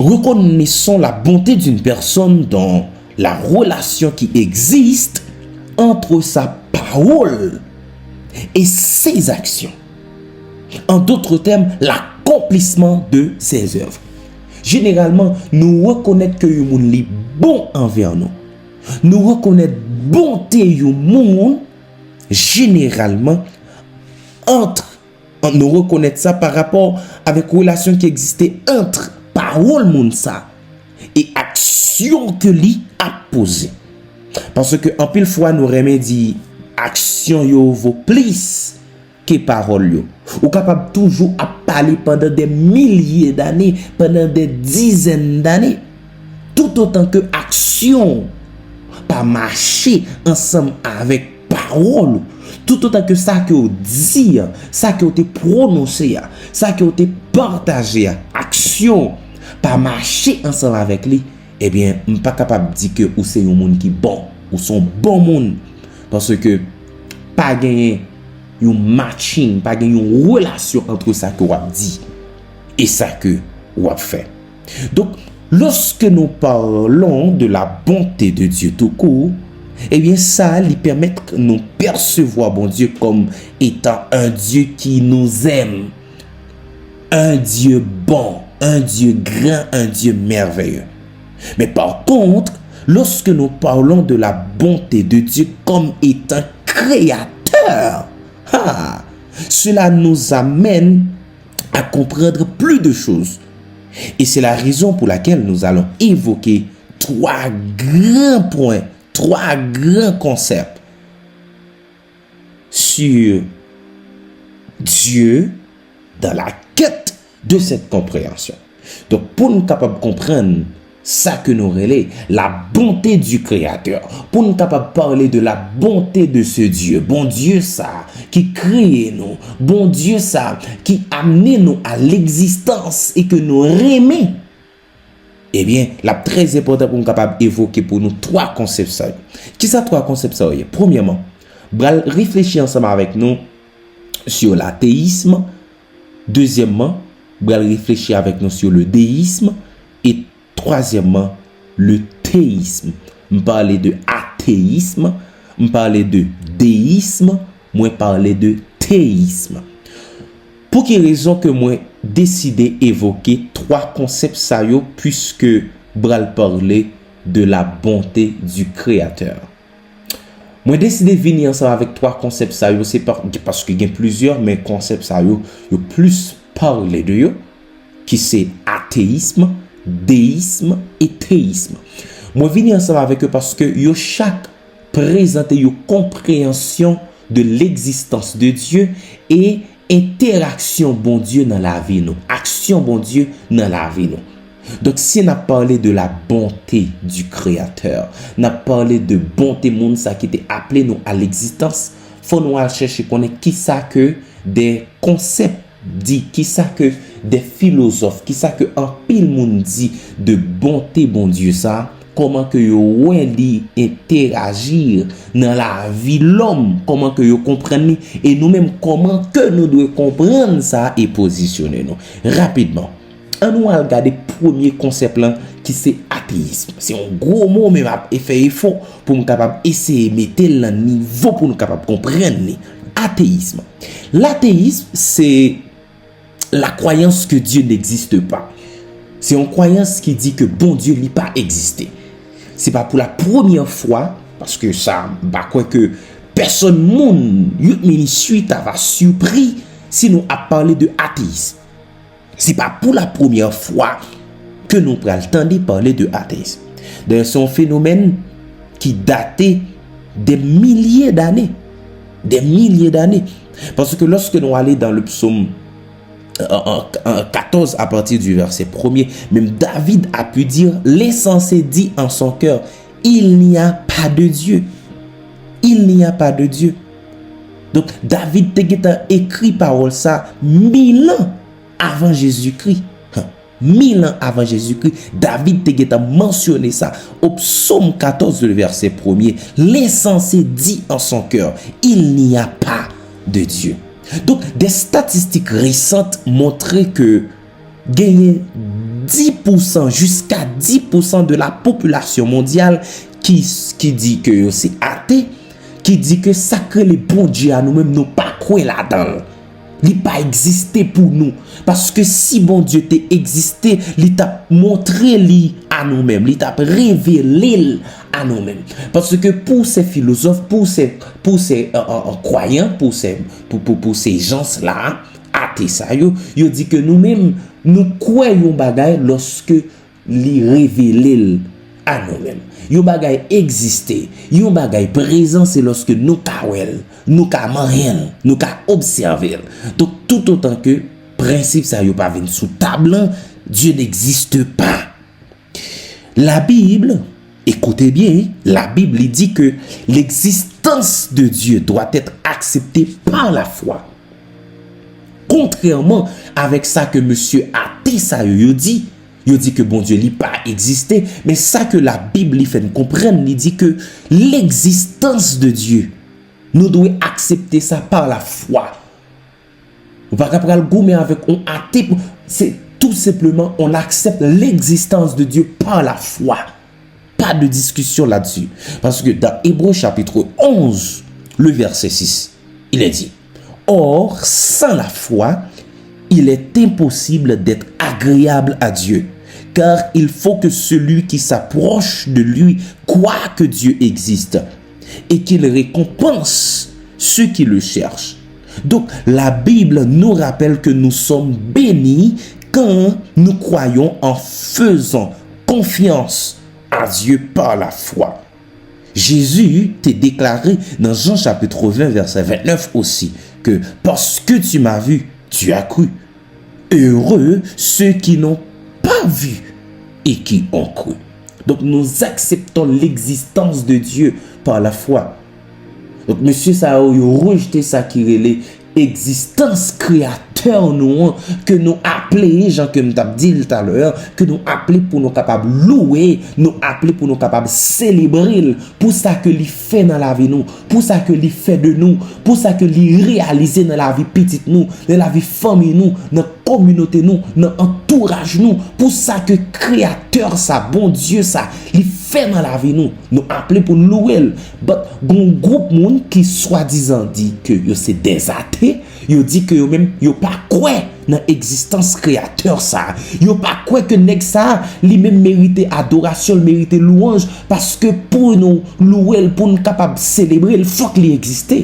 reconnaissons la bonté d'une personne dans la relation qui existe entre sa parole et ses actions. En d'autres termes, l'accomplissement de ses œuvres. Généralement, nous reconnaissons que le monde est bon envers nous. Nous reconnaissons bonté du monde généralement nous reconnaissons ça par rapport avec relation qui existait entre parole moun ça et action que li a posé. Parce que en pile fois nous remédie action yo vaut plus que parole yo. Ou capable toujours à parler pendant des milliers d'années, pendant des dizaines d'années, tout autant que action pas marcher ensemble avec parole. Tout autant que ça que vous dit, ça que vous avez prononcé, ça que vous avez partagé, action pas marcher ensemble avec lui, eh bien, je ne suis pas capable de dire que vous c'est un monde qui est bon, ou son bon monde. Parce que pas gagner un matching, pas gagner une relation entre ça que vous avez dit et ça que vous avez fait. Donc, lorsque nous parlons de la bonté de Dieu tout court, eh bien, ça lui permet de nous percevoir, bon Dieu, comme étant un Dieu qui nous aime, un Dieu bon, un Dieu grand, un Dieu merveilleux. Mais par contre, lorsque nous parlons de la bonté de Dieu comme étant créateur, cela nous amène à comprendre plus de choses. Et c'est la raison pour laquelle nous allons évoquer 3 grands points, 3 grands concepts sur Dieu dans la quête de cette compréhension. Donc, pour nous capables de comprendre ça que nous relais, la bonté du Créateur, pour nous capables de parler de la bonté de ce Dieu, bon Dieu ça, qui crée nous, bon Dieu ça, qui amène nous à l'existence et que nous aimons, eh bien, la très important pour nous capable d'évoquer pour nous trois concepts ça. Qui ça trois concepts ça? Premièrement, bral réfléchir ensemble avec nous sur l'athéisme. Deuxièmement, bral réfléchir avec nous sur le déisme. Et troisièmement, le théisme. On parler de athéisme, on parler de déisme, moi parler de théisme. Pour quelle raison que moi décidé évoquer trois concepts ça yo puisque bral parler de la bonté du créateur. Moi décidé venir ensemble avec trois concepts ça yo c'est parce que il y a plusieurs mais concepts ça yo plus parler de yo qui c'est athéisme, déisme et théisme. Moi venir ensemble avec eux parce que yo chaque présente une compréhension de l'existence de Dieu et interaction bon Dieu dans la vie nous, action bon Dieu dans la vie nous. Donc si on a parlé de la bonté du créateur, on a parlé de bonté monde ça qui était appelé nous à l'existence, faut nous aller chercher connaître qui ça que des concepts dit, qui ça que des philosophes, qui ça que un pile monde dit de bonté bon Dieu ça. Comment que yo li interagir dans la vie l'homme, comment que yo comprendre et nous-mêmes comment que nous devons comprendre ça et positionner nous rapidement. On nous regarder premier concept là qui c'est athéisme. C'est un gros mot mais m'a fait effort pour nous capable essayer mettre le niveau pour nous capable comprendre athéisme. L'athéisme c'est la croyance que Dieu n'existe pas. C'est une croyance qui dit que bon Dieu n'a pas existé. C'est pas pour la première fois, parce que ça, bah quoi que personne monde, suite va surpris si nous a parlé de athéisme. C'est pas pour la première fois que nous prenons le temps de parler de athéisme. C'est un phénomène qui datait des milliers d'années. Des milliers d'années. Parce que lorsque nous allons dans le psaume 14 à partir du verset 1er, même David a pu dire, l'insensé dit en son cœur, il n'y a pas de Dieu. Il n'y a pas de Dieu. Donc David a écrit parole ça 1000 ans avant Jésus-Christ. 1000 ans avant Jésus-Christ, David a mentionné ça au psaume 14 le verset 1er. L'insensé dit en son cœur, il n'y a pas de Dieu. Donc, des statistiques récentes montraient que gagner 10% jusqu'à 10% de la population mondiale qui dit que c'est athée, qui dit que ça que les bons dieux à nous-mêmes nous pas croire là-dedans. Il pas existé pour nous. Parce que si bon Dieu t'est existé, il t'a montré lui à nous-mêmes, il t'a révélé à nous-mêmes. Parce que pour ces philosophes, pour ces croyants, pour ces gens-là, athées, ils dit que nous-mêmes, nous croyons bagay lorsque il révélé à nous-mêmes. Yon bagay existé, yon bagay présent, c'est lorsque nous kawel, nous ka marien, nous ka observer. Donc tout autant que principe ça yon pas vinn sous table, Dieu n'existe pas. La Bible, écoutez bien, la Bible dit que l'existence de Dieu doit être acceptée par la foi. Contrairement avec ça que monsieur athée ça yon dit, il dit que bon Dieu n'a pas existé, mais ça que la Bible lui fait comprendre, il dit que l'existence de Dieu, nous devons accepter ça par la foi. On va pas le gommer avec un athée, c'est tout simplement on accepte l'existence de Dieu par la foi. Pas de discussion là-dessus. Parce que dans Hébreux chapitre 11, le verset 6, il est dit, or sans la foi, il est impossible d'être agréable à Dieu. Car il faut que celui qui s'approche de lui croit que Dieu existe et qu'il récompense ceux qui le cherchent. Donc la Bible nous rappelle que nous sommes bénis quand nous croyons en faisant confiance à Dieu par la foi. Jésus t'a déclaré dans Jean chapitre 20 verset 29 aussi que parce que tu m'as vu, tu as cru. Heureux ceux qui n'ont pas vu et qui ont cru. Donc nous acceptons l'existence de Dieu par la foi. Donc monsieur ça a rejeté ça qui est l'existence créateur nous que nous a appelés, gens que nous avons dit tout à l'heure, que nous appelés pour nous capables louer, nous appelés pour nous capables célébrer, pour ça que lui fait dans la vie nous, pour ça que lui fait de nous, pour ça que lui réaliser dans la vie petite nous, dans la vie famille nous, dans la communauté nous, dans l'entourage nous, pour ça que créateur ça, bon Dieu ça, lui fait dans la vie nous appelés pour nous louer. But bon groupe monde qui soi-disant dit que yo c'est des athées, yo dit que yo même yo pas quoi dans existence créateur ça, yo pas quoi que nèg ça lui même mériter adoration, mériter louange, parce que pour nous louer, pour nous capable célébrer, il faut qu'il existe.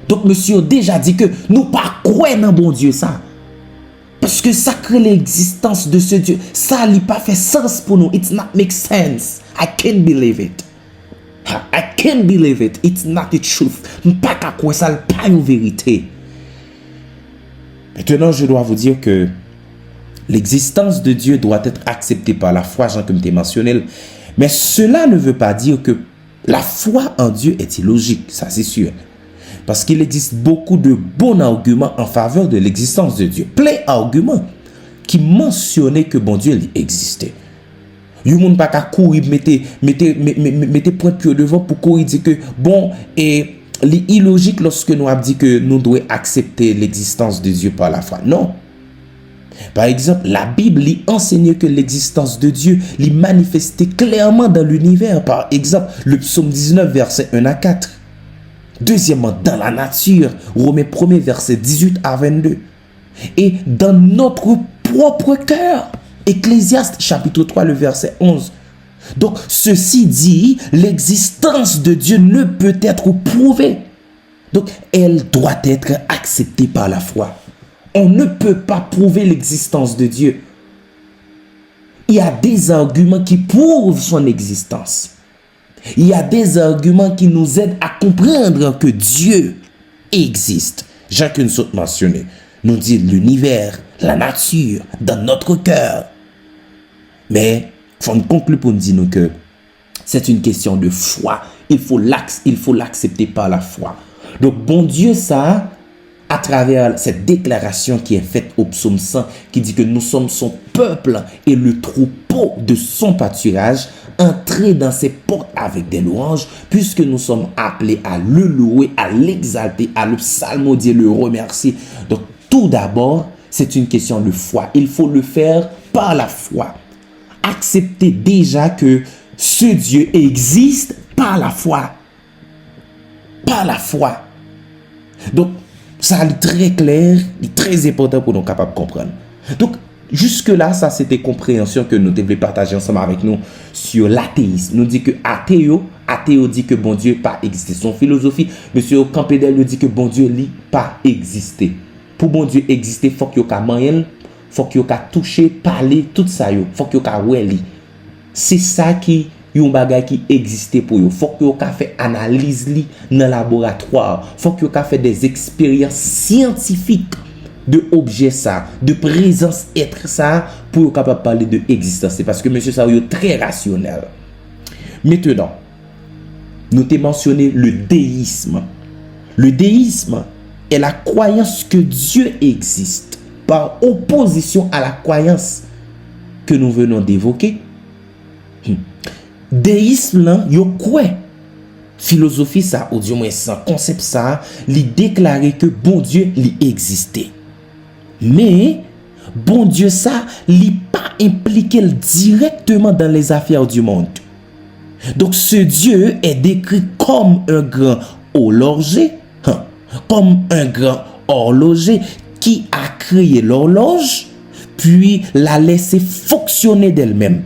Donc monsieur a déjà dit que nous pas quoi dans bon Dieu ça, parce que ça crée l'existence de ce Dieu, ça n'a pas fait sens pour nous, it's not make sense. I can't believe it. I can't believe it. It's not the truth. Pas qu'à quoi ça, pas une vérité. Maintenant, je dois vous dire que l'existence de Dieu doit être acceptée par la foi, Jean, comme tu as mentionné. Mais cela ne veut pas dire que la foi en Dieu est illogique, ça c'est sûr. Parce qu'il existe beaucoup de bons arguments en faveur de l'existence de Dieu. Plein d'arguments qui mentionnaient que bon Dieu existait. Yon moun pa ka courir mettez point pied devant pour courir dire que bon et illogique lorsque nous avons dit que nous devons accepter l'existence de Dieu par la foi. Non. Par exemple, la Bible enseigne que l'existence de Dieu l'y manifestait clairement dans l'univers. Par exemple, le psaume 19 verset 1 à 4. Deuxièmement, dans la nature, Romains 1 verset 18 à 22. Et dans notre propre cœur, Ecclésiaste chapitre 3 le verset 11. Donc ceci dit, l'existence de Dieu ne peut être prouvée. Donc elle doit être acceptée par la foi. On ne peut pas prouver l'existence de Dieu. Il y a des arguments qui prouvent son existence. Il y a des arguments qui nous aident à comprendre que Dieu existe. Jacques nous a mentionné, nous dit l'univers, la nature, dans notre cœur. Mais il faut conclure pour nous dire que c'est une question de foi. Il faut l'accepter par la foi. Donc bon Dieu ça, à travers cette déclaration qui est faite au psaume 100, qui dit que nous sommes son peuple et le troupeau de son pâturage, entrer dans ses portes avec des louanges, puisque nous sommes appelés à le louer, à l'exalter, à le psalmodier, le remercier. Donc tout d'abord, c'est une question de foi. Il faut le faire par la foi. Accepter déjà que ce Dieu existe par la foi. Par la foi. Donc, ça est très clair, très important pour nous capables de comprendre. Donc, jusque-là, ça c'était compréhension que nous devons partager ensemble avec nous sur l'athéisme. Nous dit que athéo dit que bon Dieu pas existé. Son philosophie, monsieur Campbell dit que bon Dieu n'a pas existé. Pour bon Dieu exister, il faut qu'il y ait moyen, faut qu'il y ait toucher, parler, tout ça, faut qu'il y ait ouais. C'est ça qui yon bagay qui existait pour yo. Faut que yo ka fait analyse li dans laboratoire. Faut que yo ka fait des expériences scientifiques de objet ça, de présence être ça pour yo capable parler de existence. C'est parce que monsieur ça yo très rationnel. Maintenant, nous t'ai mentionné le déisme. Le déisme est la croyance que Dieu existe par opposition à la croyance que nous venons d'évoquer. Déisme là, yo quoi? Philosophie ça, ou du moins sans concept ça, li déclarer que bon Dieu li existait. Mais bon Dieu ça, li pas impliqué directement dans les affaires du monde. Donc ce Dieu est décrit comme un grand horloger, comme un grand horloger qui a créé l'horloge, puis l'a laissé fonctionner d'elle-même.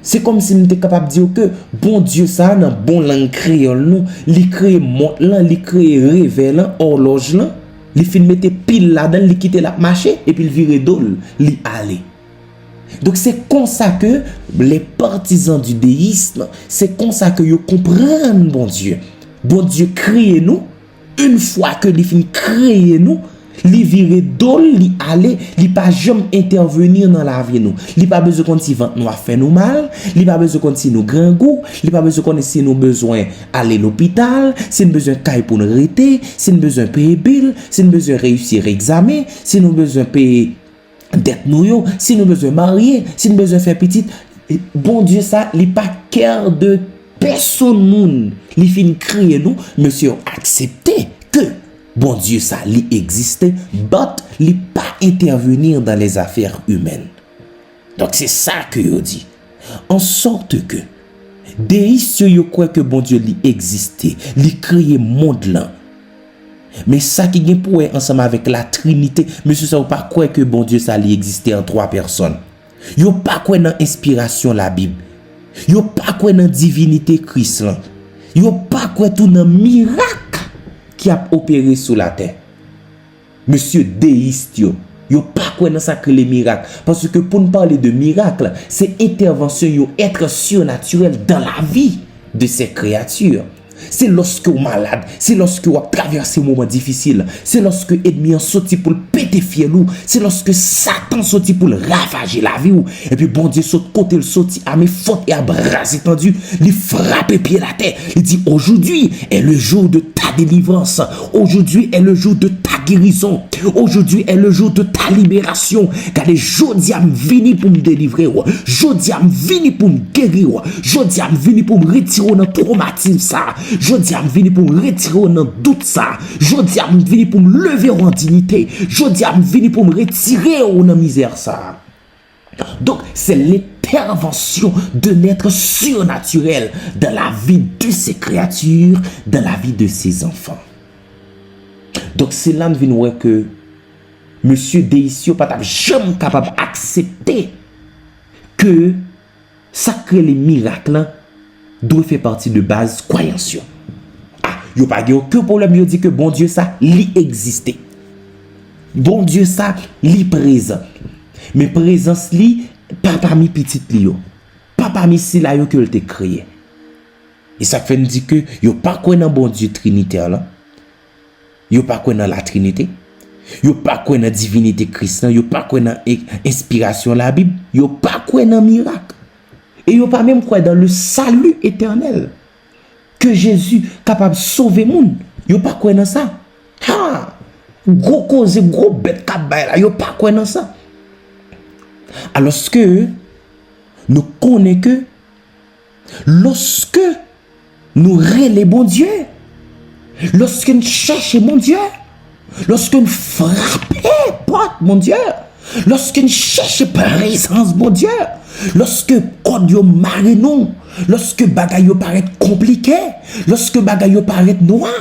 C'est comme si nous étions capables de dire que bon Dieu ça dans bon langue créole nous, il crée montre là, il crée réveil là, horloge là, il fait mettre pile là-dedans, il quitte la marché et puis il vire dol, il aller. Donc c'est comme ça que les partisans du déisme, c'est comme ça que ils comprennent bon Dieu. Bon Dieu crée nous, une fois que il finit créer nous, Li vire dol, li aller, li pas jamais intervenir dans la vie nous. Li pas besoin qu'on si vent nous a fait nous mal, li pas besoin qu'on si nous grand goût, li pas besoin qu'on si nous besoin aller l'hôpital, si nous besoin caille pour nous arrêter, si nous besoin payer bill, si nous besoin réussir examen, si nous besoin payer dette nous yo, si nous besoin marier, si nous besoin faire petite. Bon Dieu ça, li pas cœur de personne moun. Li fin crier nous, monsieur accepter que bon Dieu ça li existait, but li pas intervenir dans les affaires humaines. Donc c'est ça que yo dit. En sorte que déiste yo croit que bon Dieu li existait, li créé monde là. Mais ça qui gen pour ensemble avec la Trinité, monsieur ça ou pas croire que bon Dieu ça li existait en 3 personnes. Yo pas croire dans inspiration la Bible. Yo pas croire dans divinité Christ là. Yo pas croire tout dans miracle qui a opéré sur la terre. Monsieur déiste yo pas quoi dans ça que les miracles parce que pour nous parler de miracles, c'est intervention yo être surnaturel dans la vie de ces créatures. C'est lorsque vous malade, c'est lorsque vous traversez un moment difficile, c'est lorsque l'ennemi a sorti pour le péter fielou, c'est lorsque Satan sorti pour le ravager la vie ou et puis bon Dieu saute côté le sorti à mes fautes et à bras étendus, il frappe pied la terre, il dit aujourd'hui est le jour de ta délivrance, aujourd'hui est le jour de ta guérison, aujourd'hui est le jour de ta libération, car les jodi am vini pour me délivrer, jodi am vini pour me guérir, jodi am vini pour me retirer dans traumatisme ça. Jodi am vini pour me retirer dans doute ça. Jodi am vini pour me lever en dignité. Jodi am vini pour me retirer dans misère ça. Donc c'est l'intervention d'un être surnaturel dans la vie de ces créatures, dans la vie de ces enfants. Donc c'est là que monsieur Deissio pas jamais capable d'accepter que ça crée les miracles doit faire partie de base croyance. Ah, yo pas aucun problème, yo dit que bon Dieu ça li existait. Bon Dieu ça li présent. Mais présence li pas parmi petite li yo. Pas parmi si la yo que il te créé. Et ça fait nous dire que yo pas quoi dans bon Dieu trinitaire là. Yo pas quoi dans la Trinité. Yo pas quoi dans divinité Christ, yo pas quoi dans inspiration la Bible, yo pas quoi dans miracle. Et yo pas même quoi dans le salut éternel que Jésus capable de sauver monde. Yo pas quoi dans ça. Ha! Gros cause, gros bête cap là, yo pas quoi dans ça. Alors que nous connaissons que lorsque nous relèvons bon Dieu, lorsque nous cherchons mon Dieu, lorsque nous frappons porte mon Dieu, lorsque nous cherchons présence mon Dieu, lorsque code yo marre nous, lorsque bagay yo paraît compliqué, lorsque bagay yo paraît noir,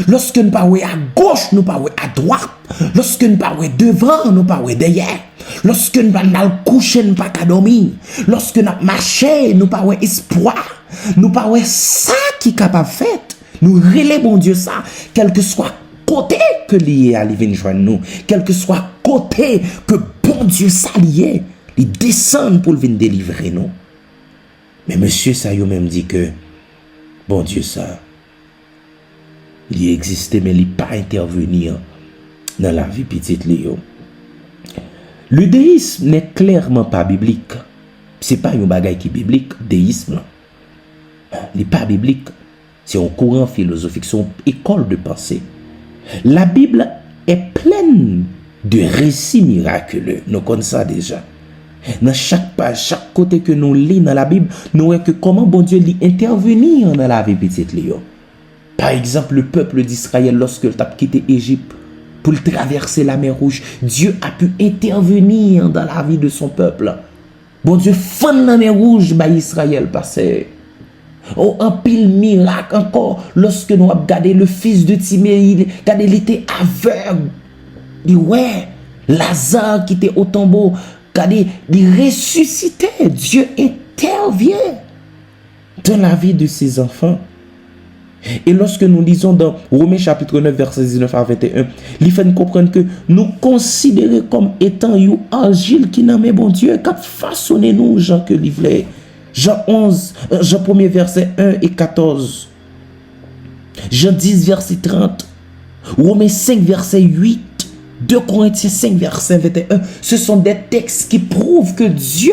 lorsque nous pas à gauche, nous pas à droite, lorsque nous pas devant, nous pas derrière, lorsque nous pas coucher, nous pas dormir, lorsque nous marcher, nous pas espoir, nous pas ça qui capable fait, nous relève bon Dieu ça, quel que soit côté que lié à venir joindre nous, quel que soit côté que bon Dieu ça lié, il descend pour venir délivrer nous. Mais monsieur ça yo même dit que bon Dieu ça il existait mais il pas intervenir dans la vie petite Léo. Le déisme n'est clairement pas biblique. C'est pas un bagage qui est biblique, déisme. Il n'est pas biblique. C'est un courant philosophique, c'est une école de pensée. La Bible est pleine de récits miraculeux. Nous connaissons ça déjà. Dans chaque page, chaque côté que nous lisons dans la Bible, nous voyons que comment bon Dieu lui intervenir dans la vie petite Léo. Par exemple, le peuple d'Israël, lorsqu'il a quitté l'Égypte pour traverser la mer Rouge, Dieu a pu intervenir dans la vie de son peuple. Bon Dieu, fend la mer Rouge, bah Israël passait. Oh, un pile miracle encore, lorsque nous avons regardé le fils de Timée, il était aveugle. Il dit, ouais, Lazare qui était au tombeau, il ressuscitait. Dieu intervient dans la vie de ses enfants. Et lorsque nous lisons dans Romains chapitre 9 verset 19 à 21, il fait nous comprendre que nous considérons comme étant une argile qui n'a pas bon Dieu, qui a façonné nous, Jean que livre. Jean 1er verset 1 et 14. Jean 10 verset 30. Romains 5 verset 8. 2 Corinthiens 5, verset 21, ce sont des textes qui prouvent que Dieu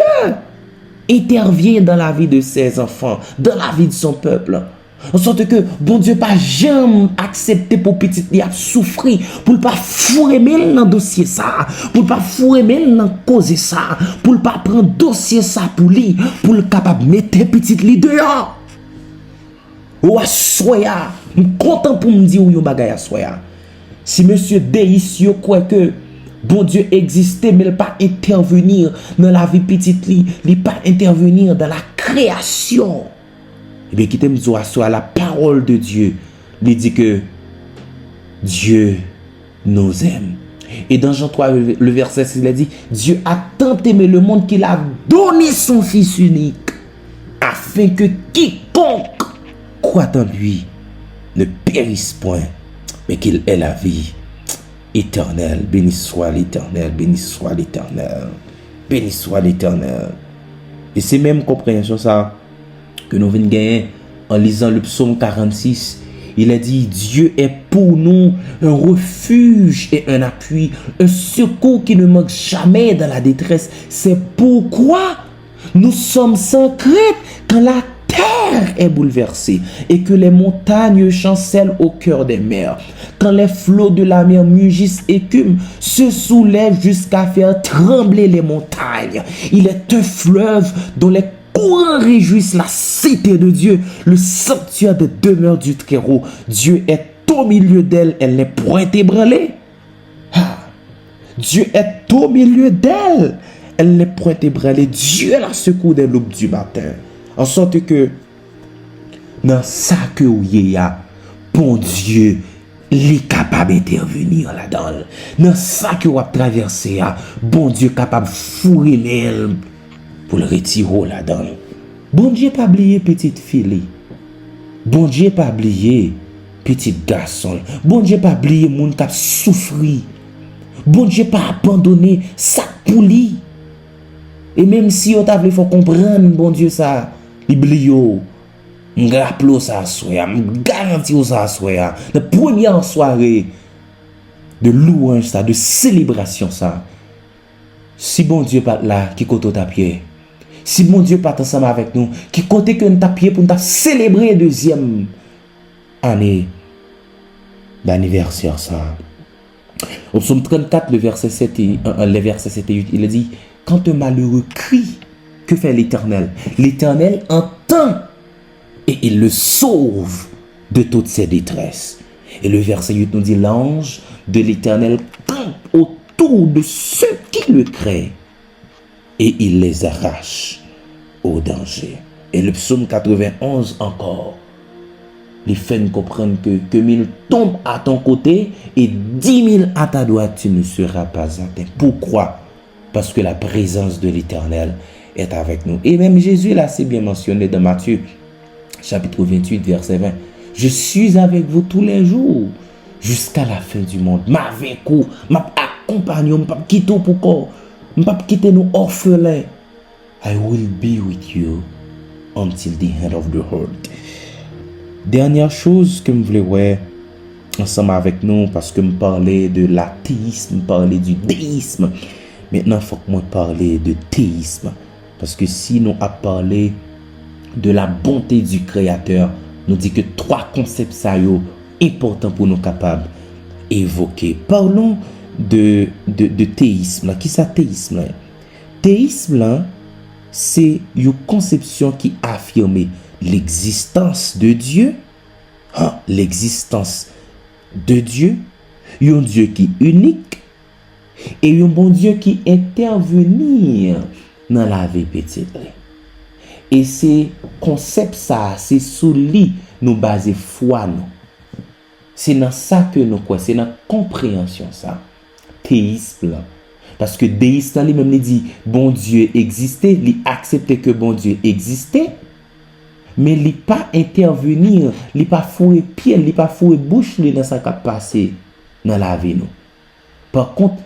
intervient dans la vie de ses enfants, dans la vie de son peuple. En sorte que bon Dieu pas jamais accepté pour petit li a souffrir, pour pas fourrer même dans dossier ça, pour pas fourrer même dans cause ça, pour pas prendre dossier ça pour lui, pour le capable mettre petit li dehors. Ou soya, content pour me dire ou yon bagay a soya. Si monsieur Deis yo croit que bon Dieu existait mais il pas intervenir dans la vie petite li, il pas intervenir dans la création. Eh bien, qui t'aime dire la parole de Dieu, il dit que Dieu nous aime. Et dans Jean 3, le verset 6, il a dit, Dieu a tant aimé le monde qu'il a donné son Fils unique, afin que quiconque croit en lui ne périsse point, mais qu'il ait la vie éternelle. Béni soit l'Éternel, béni soit l'Éternel, béni soit l'Éternel. Et c'est même compréhension ça que nous venons gagner en lisant le psaume 46. Il a dit, Dieu est pour nous un refuge et un appui, un secours qui ne manque jamais dans la détresse. C'est pourquoi nous sommes sans crainte quand la terre est bouleversée et que les montagnes chancellent au cœur des mers. Quand les flots de la mer mugissent écument, se soulèvent jusqu'à faire trembler les montagnes. Il est un fleuve dont les courants réjouissent la cité de Dieu, le sanctuaire de demeure du Très-Haut. Dieu est au milieu d'elle, elle n'est point ébranlée. Dieu est au milieu d'elle, elle n'est point ébranlée. Dieu la secoue dès l'aube du matin. En sorte que, dans ça que vous y a, bon Dieu, il est capable d'intervenir là-dedans. Dans ça que vous avez traversé, bon Dieu capable de fourrer l'elle pour le retirer là-dedans. Bon Dieu pas oublié petite fille. Bon Dieu pas oublié petit garçon. Bon Dieu pas oublié moun qui a souffri. Bon Dieu pas abandonné ça pour lui. Et même si on t'a voulu faut comprendre bon Dieu ça, il oublie. M'rappelo ça soya, m'garantis ça soya. La première soirée de louange ça, de célébration ça. Si bon Dieu pas là, qui côté ta pied. Si bon Dieu pas ensemble avec nous, qui côté que nous t'a pied pour nous célébrer deuxième année d'anniversaire ça. Au psaume 34, le verset 7 et 8, il a dit, quand un malheureux crie, que fait l'Éternel? L'Éternel entend et il le sauve de toutes ses détresses. Et le verset 8 nous dit, l'ange de l'Éternel campe autour de ceux qui le créent et il les arrache au danger. Et le psaume 91 encore, les fait nous comprendre que 1000 tombent à ton côté et 10 000 à ta droite, tu ne seras pas atteint. Pourquoi? Parce que la présence de l'Éternel est avec nous. Et même Jésus, là, c'est bien mentionné dans Matthieu, chapitre 28, verset 20. Je suis avec vous tous les jours, jusqu'à la fin du monde. Ma vécu, ma accompagne, ma pas quitter pour quoi? Ma pas quitter nous orphelins. I will be with you until the end of the world. Dernière chose que je voulais voir ensemble avec nous, parce que je parlais de l'athéisme, je parlais du déisme. Maintenant, il faut que moi parler de théisme. Parce que si nous avons parlé de la bonté du Créateur, nous dit que 3 concepts sont importants pour nous capables d'évoquer. Parlons de théisme. Qui c'est théisme? Théisme, c'est une conception qui affirme l'existence de Dieu, l'existence de Dieu, un Dieu qui est unique et un bon Dieu qui intervenir dans la vie petite. Et ces concepts ça, c'est sous lui nous baser foi nous. C'est dans ça que nous quoi, c'est dans compréhension ça. Théisme là. Parce que déiste lui-même dit bon Dieu existait, il acceptait que bon Dieu existait. Mais il pas intervenir, il pas fouer pied, il pas fouer bouche dans ça qui a passé dans la vie nous. Par contre,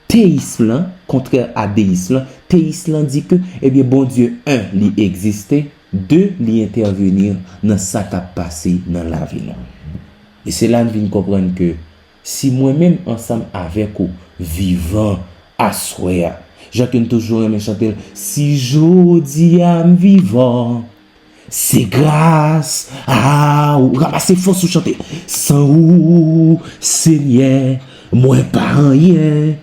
théisme, contraire à déisme, théisme dit que, eh bien, bon Dieu, 1, il existait, 2, il intervenir dans ça qui a passé dans la vie. Et c'est là que nous comprenons que si moi-même ensemble avec vous, vivant à soi, j'aime toujours aimer chanter, si jodi am vivant, c'est grâce à ou. Ramassez force ou chanter. Sans ou, Seigneur, moi pas rien.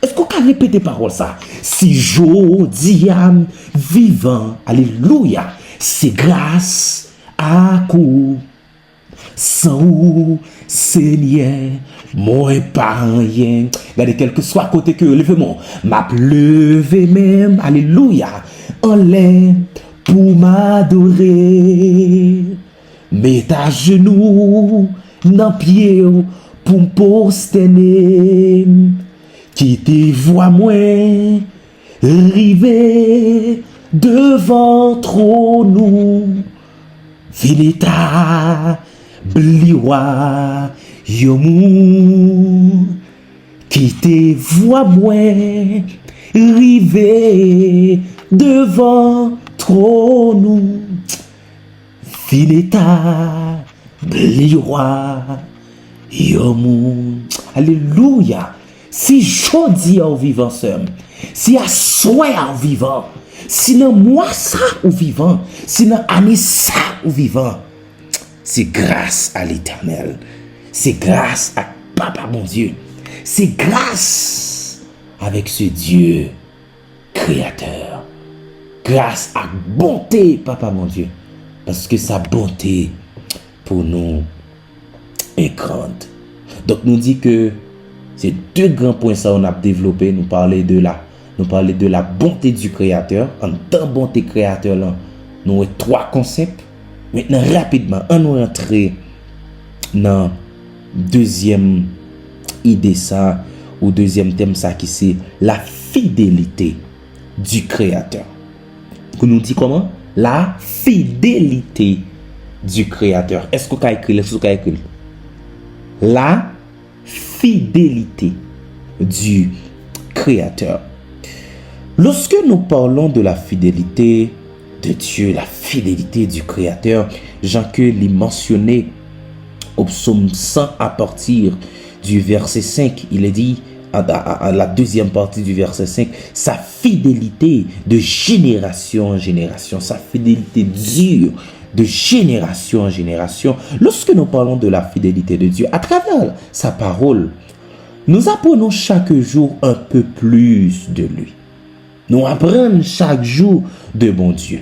Est-ce qu'on peut répéter parole ça? Si jodi am vivant, alléluia, c'est grâce à coup. Sans ou, Seigneur, moi pas rien. Regardez, quel que soit côté que levez-moi, m'a levé même, alléluia, en l'air pour m'adorer. Mets à genoux, dans pied, pour me posterner. Qui te voit moi, river devant trône. Finita, bliwa, yomou. Qui te voit moi, river devant trône. Finita, bliwa, yomou. Alléluia. Si jodi au vivant seul, si à soi au vivant, si dans moi ça au vivant, si dans année ça au vivant, c'est grâce à l'Éternel. C'est grâce à Papa mon Dieu. C'est grâce avec ce Dieu créateur. Grâce à bonté, Papa mon Dieu. Parce que sa bonté pour nous est grande. Donc nous dit que ces deux grands points ça on a développé, nous parler de la bonté du créateur. En tant bonté créateur là, nous avons trois concepts. Maintenant rapidement, on nous rentrer dans deuxième idée ça ou deuxième thème ça qui c'est la fidélité du créateur. Vous nous dit comment? La fidélité du créateur. Est-ce que vous avez écrit? La fidélité du créateur. Lorsque nous parlons de la fidélité de Dieu, la fidélité du créateur, Jean-que l'y mentionné au psaume 100 à partir du verset 5, il est dit à la deuxième partie du verset 5, sa fidélité de génération en génération, sa fidélité dure de génération en génération. Lorsque nous parlons de la fidélité de Dieu, à travers sa parole, nous apprenons chaque jour un peu plus de lui. Nous apprenons chaque jour de bon Dieu.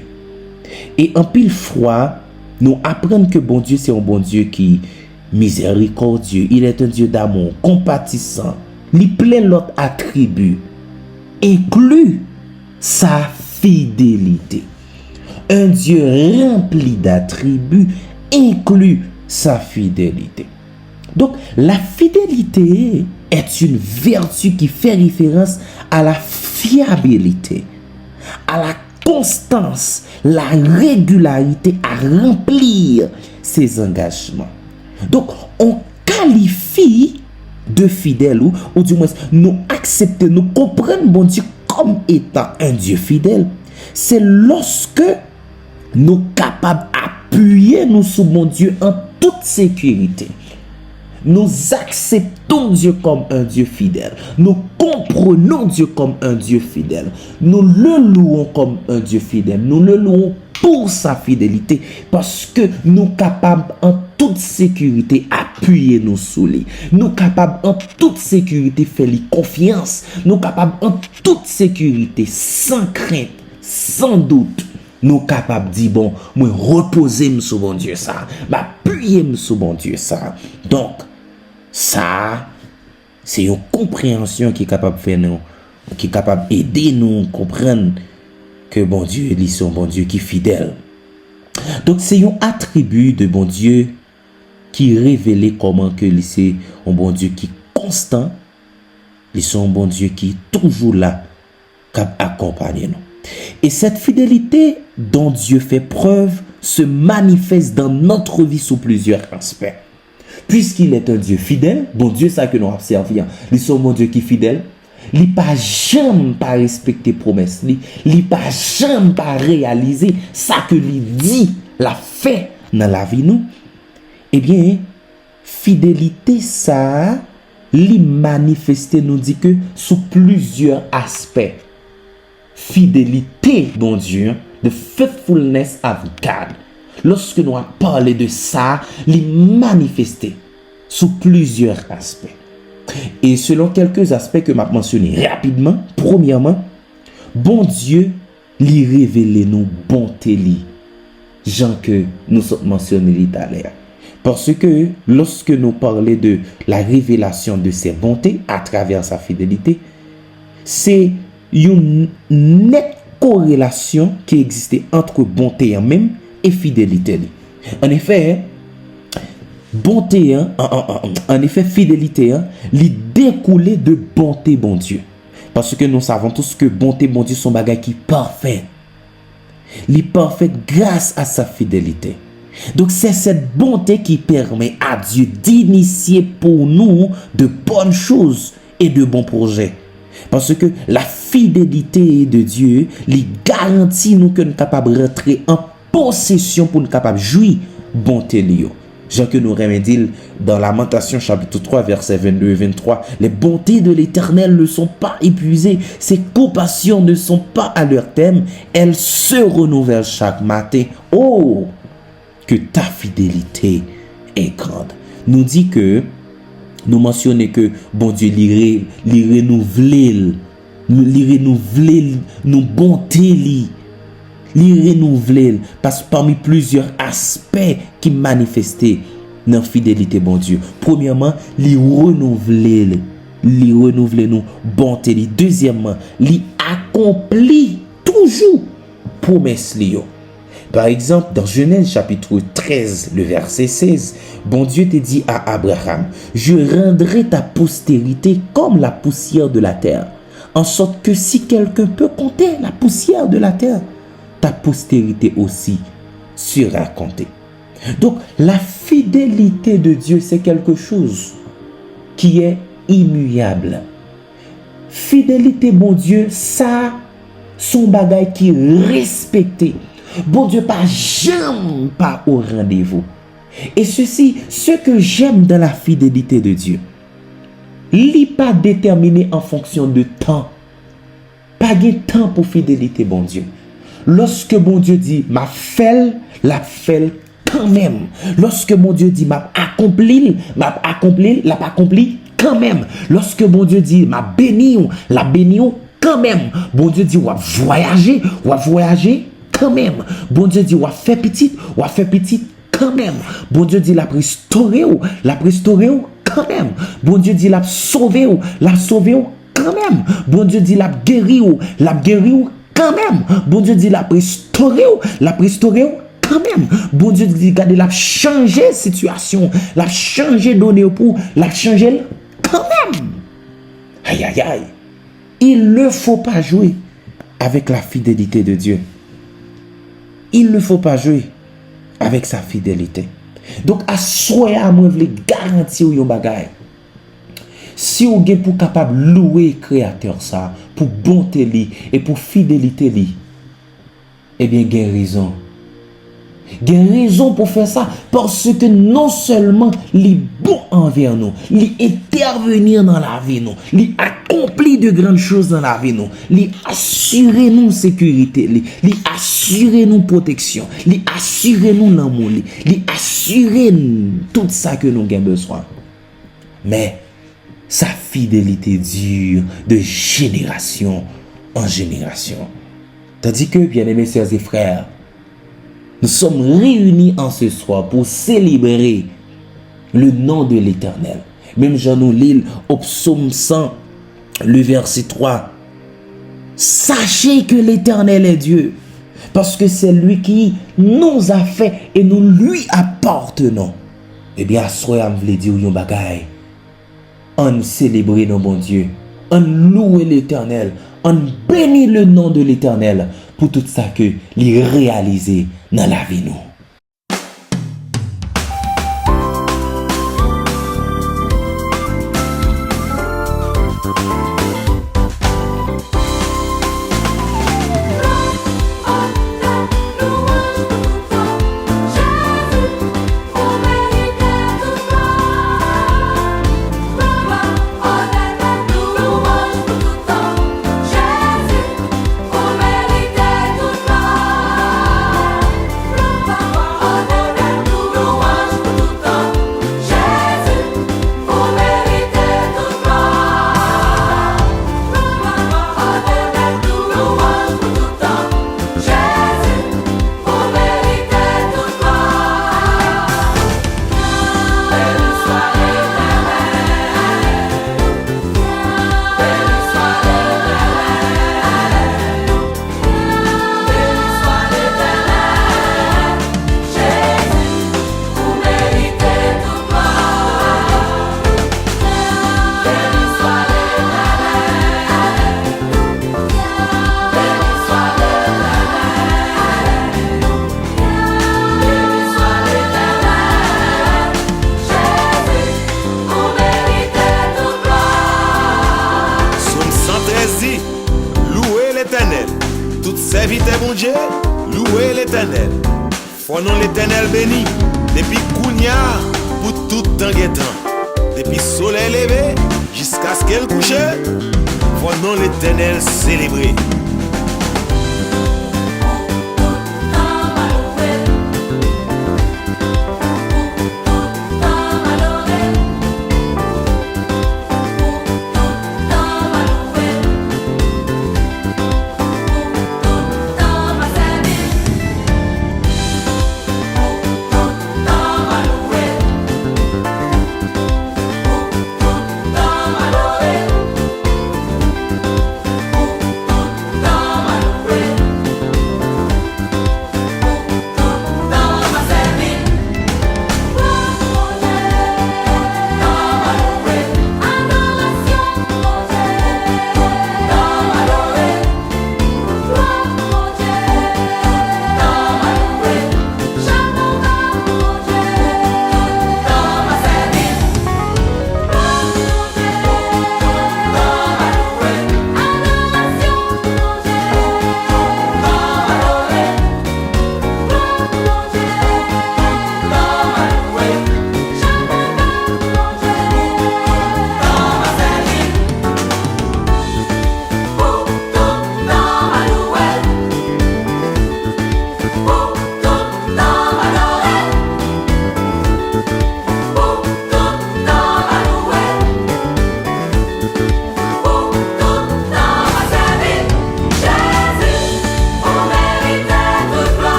Et en pile fois, nous apprenons que bon Dieu, c'est un bon Dieu qui est miséricordieux. Il est un Dieu d'amour, compatissant. Il plein l'autre attribut, inclut sa fidélité. Un Dieu rempli d'attributs inclut sa fidélité. Donc, la fidélité est une vertu qui fait référence à la fiabilité, à la constance, la régularité à remplir ses engagements. Donc, on qualifie de fidèle ou du moins nous accepter, nous comprendre bon Dieu comme étant un Dieu fidèle. C'est lorsque nous capables d'appuyer nous sur mon Dieu en toute sécurité. Nous acceptons Dieu comme un Dieu fidèle. Nous comprenons Dieu comme un Dieu fidèle. Nous le louons comme un Dieu fidèle. Nous le louons pour sa fidélité parce que nous capables en toute sécurité appuyer nous sur lui. Nous capables en toute sécurité faire lui confiance. Nous capables en toute sécurité, sans crainte, sans doute. Nous capables de dire bon, moi reposer sur mon Dieu ça, m'appuyer sur mon Dieu ça. Donc ça c'est une compréhension qui est capable de faire nous, qui est capable d'aider nous comprendre que bon Dieu il est un bon Dieu qui est fidèle. Donc c'est un attribut de bon Dieu qui révèle comment que c'est un bon Dieu qui est constant, c'est un bon Dieu qui est toujours là, qui accompagne nous. Et cette fidélité dont Dieu fait preuve se manifeste dans notre vie sous plusieurs aspects. Puisqu'il est un Dieu fidèle, bon Dieu, ça que nous observons, il est un bon Dieu qui est fidèle, il n'a pas jamais pas respecté promesse, il n'a pas jamais pas réalisé ça que lui dit, la fait dans la vie nous. Eh bien, fidélité ça li manifester nous dit que sous plusieurs aspects. Fidélité, bon Dieu, the faithfulness of God. Lorsque nous avons parlé de ça, li manifester sous plusieurs aspects. Et selon quelques aspects que m'a mentionné rapidement, premièrement, bon Dieu li révèle nous bonté li. Jean que nous sommes mentionnés tout à l'heure. Parce que lorsque nous parlons de la révélation de ses bontés à travers sa fidélité, c'est une nette corrélation qui existait entre bonté en même et fidélité. En effet, bonté, en effet, fidélité, li découlait de bonté, bon Dieu. Parce que nous savons tous que bonté, bon Dieu, son bagage qui est parfait. Li parfait grâce à sa fidélité. Donc c'est cette bonté qui permet à Dieu d'initier pour nous de bonnes choses et de bons projets. Parce que la fidélité de Dieu lui garantit nous que nous sommes capables de rentrer en possession pour nous capables de jouir bonté liée. Jean que nous remet dans Lamentation chapitre 3 versets 22 et 23. Les bontés de l'Éternel ne sont pas épuisées. Ses compassions ne sont pas à leur terme. Elles se renouvellent chaque matin. Oh, que ta fidélité est grande. Nous dit que, nous mentionnons que bon Dieu li renouveler nous bonté li renouveler parce que parmi plusieurs aspects qui manifestaient dans fidélité bon Dieu. Premièrement, li renouveler nous bonté li. Deuxièmement, li accomplit toujours promesse li yo. Par exemple, dans Genèse chapitre 13, le verset 16, bon Dieu te dit à Abraham, je rendrai ta postérité comme la poussière de la terre, en sorte que si quelqu'un peut compter la poussière de la terre, ta postérité aussi sera comptée. Donc, la fidélité de Dieu, c'est quelque chose qui est immuable. Fidélité, bon Dieu, ça, son bagage qui est respecté. Bon Dieu, pas jamais pas au rendez-vous. Et ceci, ce que j'aime dans la fidélité de Dieu, il n'est pas déterminé en fonction de temps. Pas de temps pour fidélité, bon Dieu. Lorsque bon Dieu dit, ma fait, la fait quand même. Lorsque mon Dieu dit, m'a accompli, l'a accompli quand même. Lorsque bon Dieu dit, m'a béni, la béni quand même. Bon Dieu dit, on va voyager quand même. Bon Dieu dit, on va faire petit quand même. Bon Dieu dit, la restaurer quand même. Bon Dieu dit, la sauver quand même. Bon Dieu dit, la guérir quand même. Bon Dieu dit, la restaurer quand même. Bon Dieu dit, regardez, la changer situation, la changer donner pour, la changer quand même. Aïe aïe aïe. Il ne faut pas jouer avec la fidélité de Dieu. Il ne faut pas jouer avec sa fidélité. Donc, à soi, à moi, je garantir yon bagay. Si vous êtes pour capable louer créateur ça, pour bonté li et pour fidélité li, eh bien, il y a raison. Il y a raison pour faire ça, parce que non seulement il est bon envers nous, il intervenir dans la vie nous, il accomplit de grandes choses dans la vie nous, il assure nous sécurité, il assure nous protection, il assure nous l'amour, il assure tout ça que nous avons besoin. Mais sa fidélité dure de génération en génération. Tandis que, bien-aimés sœurs et frères, nous sommes réunis en ce soir pour célébrer le nom de l'Éternel. Même Jean nous lit au psaume 100, le verset 3. Sachez que l'Éternel est Dieu, parce que c'est lui qui nous a fait et nous lui appartenons. Eh bien, soyons voulez dire yon bagay. On célèbre nos bon Dieu, on loue l'Éternel, on bénit le nom de l'Éternel pour tout ça que l'il réalisé dans la vie nous. l'Éternel. Tout serviteur bon Dieu, louez l'Éternel. Fondons l'Éternel béni, depuis Kounia pour tout temps guettant. Depuis soleil levé jusqu'à ce qu'elle couche, fondons l'Éternel célébré.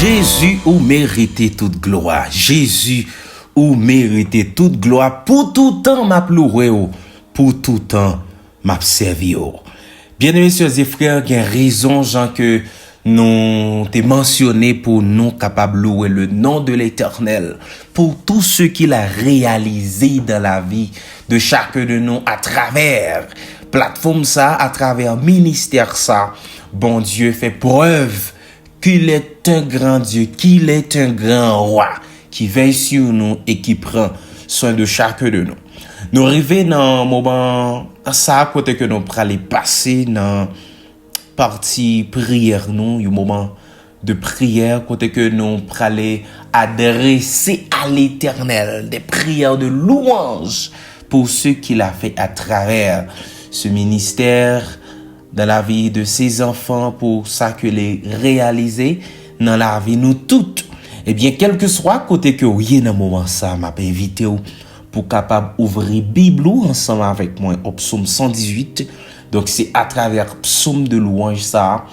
Jésus ou méritez toute gloire. Jésus ou méritez toute gloire. Pour tout temps m'a loué, pour tout temps m'a servi. Bien aimés sœurs et frères, il y a raison Jean que nous t'ai mentionné pour nous capables louer le nom de l'Éternel pour tout ce qu'il a réalisé dans la vie de chacun de nous à travers plateforme ça, à travers ministère ça. Bon Dieu fait preuve qu'il est un grand Dieu, qu'il est un grand roi qui veille sur nous et qui prend soin de chacun de nous. Nous arrivons dans un moment, ça, côté que nous allons passer dans partie prière, nous, un moment de prière, côté que nous allons adresser à l'Éternel des prières de louange pour ce qu'il a fait à travers ce ministère dans la vie de ses enfants, pour ça que les réaliser dans la vie nous toutes. Eh bien, quel que soit côté que vous êtes dans le moment ça, m'a invité pour capable ouvrir Bible ensemble avec moi au psaume 118. Donc c'est à travers psaume de louange ça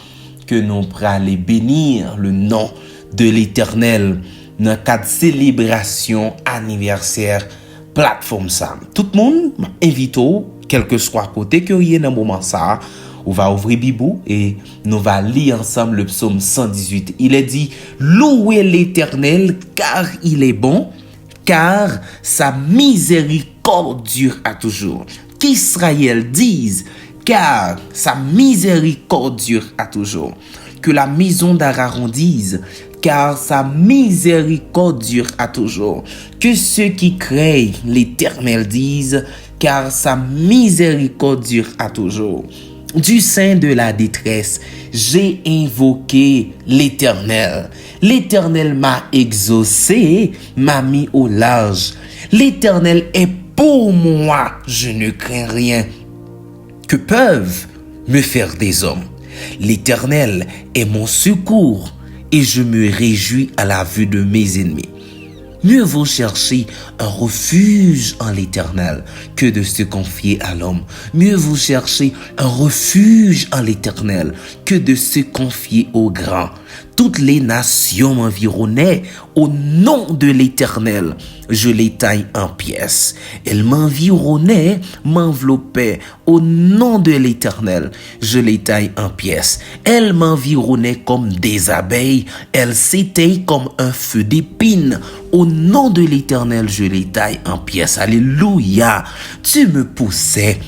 que nous pourrons aller bénir le nom de l'Éternel dans le cadre de célébration anniversaire plateforme ça. Tout le monde m'a invité, quel que soit côté que vous êtes dans le moment ça, on va ouvrir Bible et nous va lire ensemble le psaume 118. Il est dit: louez l'Éternel car il est bon, car sa miséricorde dure à toujours. Qu'Israël dise: car sa miséricorde dure à toujours. Que la maison d'Aaron dise: car sa miséricorde dure à toujours. Que ceux qui craignent l'Éternel disent: car sa miséricorde dure à toujours. Du sein de la détresse, j'ai invoqué l'Éternel. L'Éternel m'a exaucé, m'a mis au large. L'Éternel est pour moi, je ne crains rien. Que peuvent me faire des hommes? L'Éternel est mon secours et je me réjouis à la vue de mes ennemis. Mieux vaut chercher un refuge en l'Éternel que de se confier à l'homme. Mieux vaut chercher un refuge en l'Éternel que de se confier au grand. Toutes les nations m'environnaient. Au nom de l'Éternel, je les taille en pièces. Elles m'environnaient, m'enveloppaient. Au nom de l'Éternel, je les taille en pièces. Elles m'environnaient comme des abeilles. Elles s'éteignent comme un feu d'épines. Au nom de l'Éternel, je les taille en pièces. Alléluia. Tu me poussais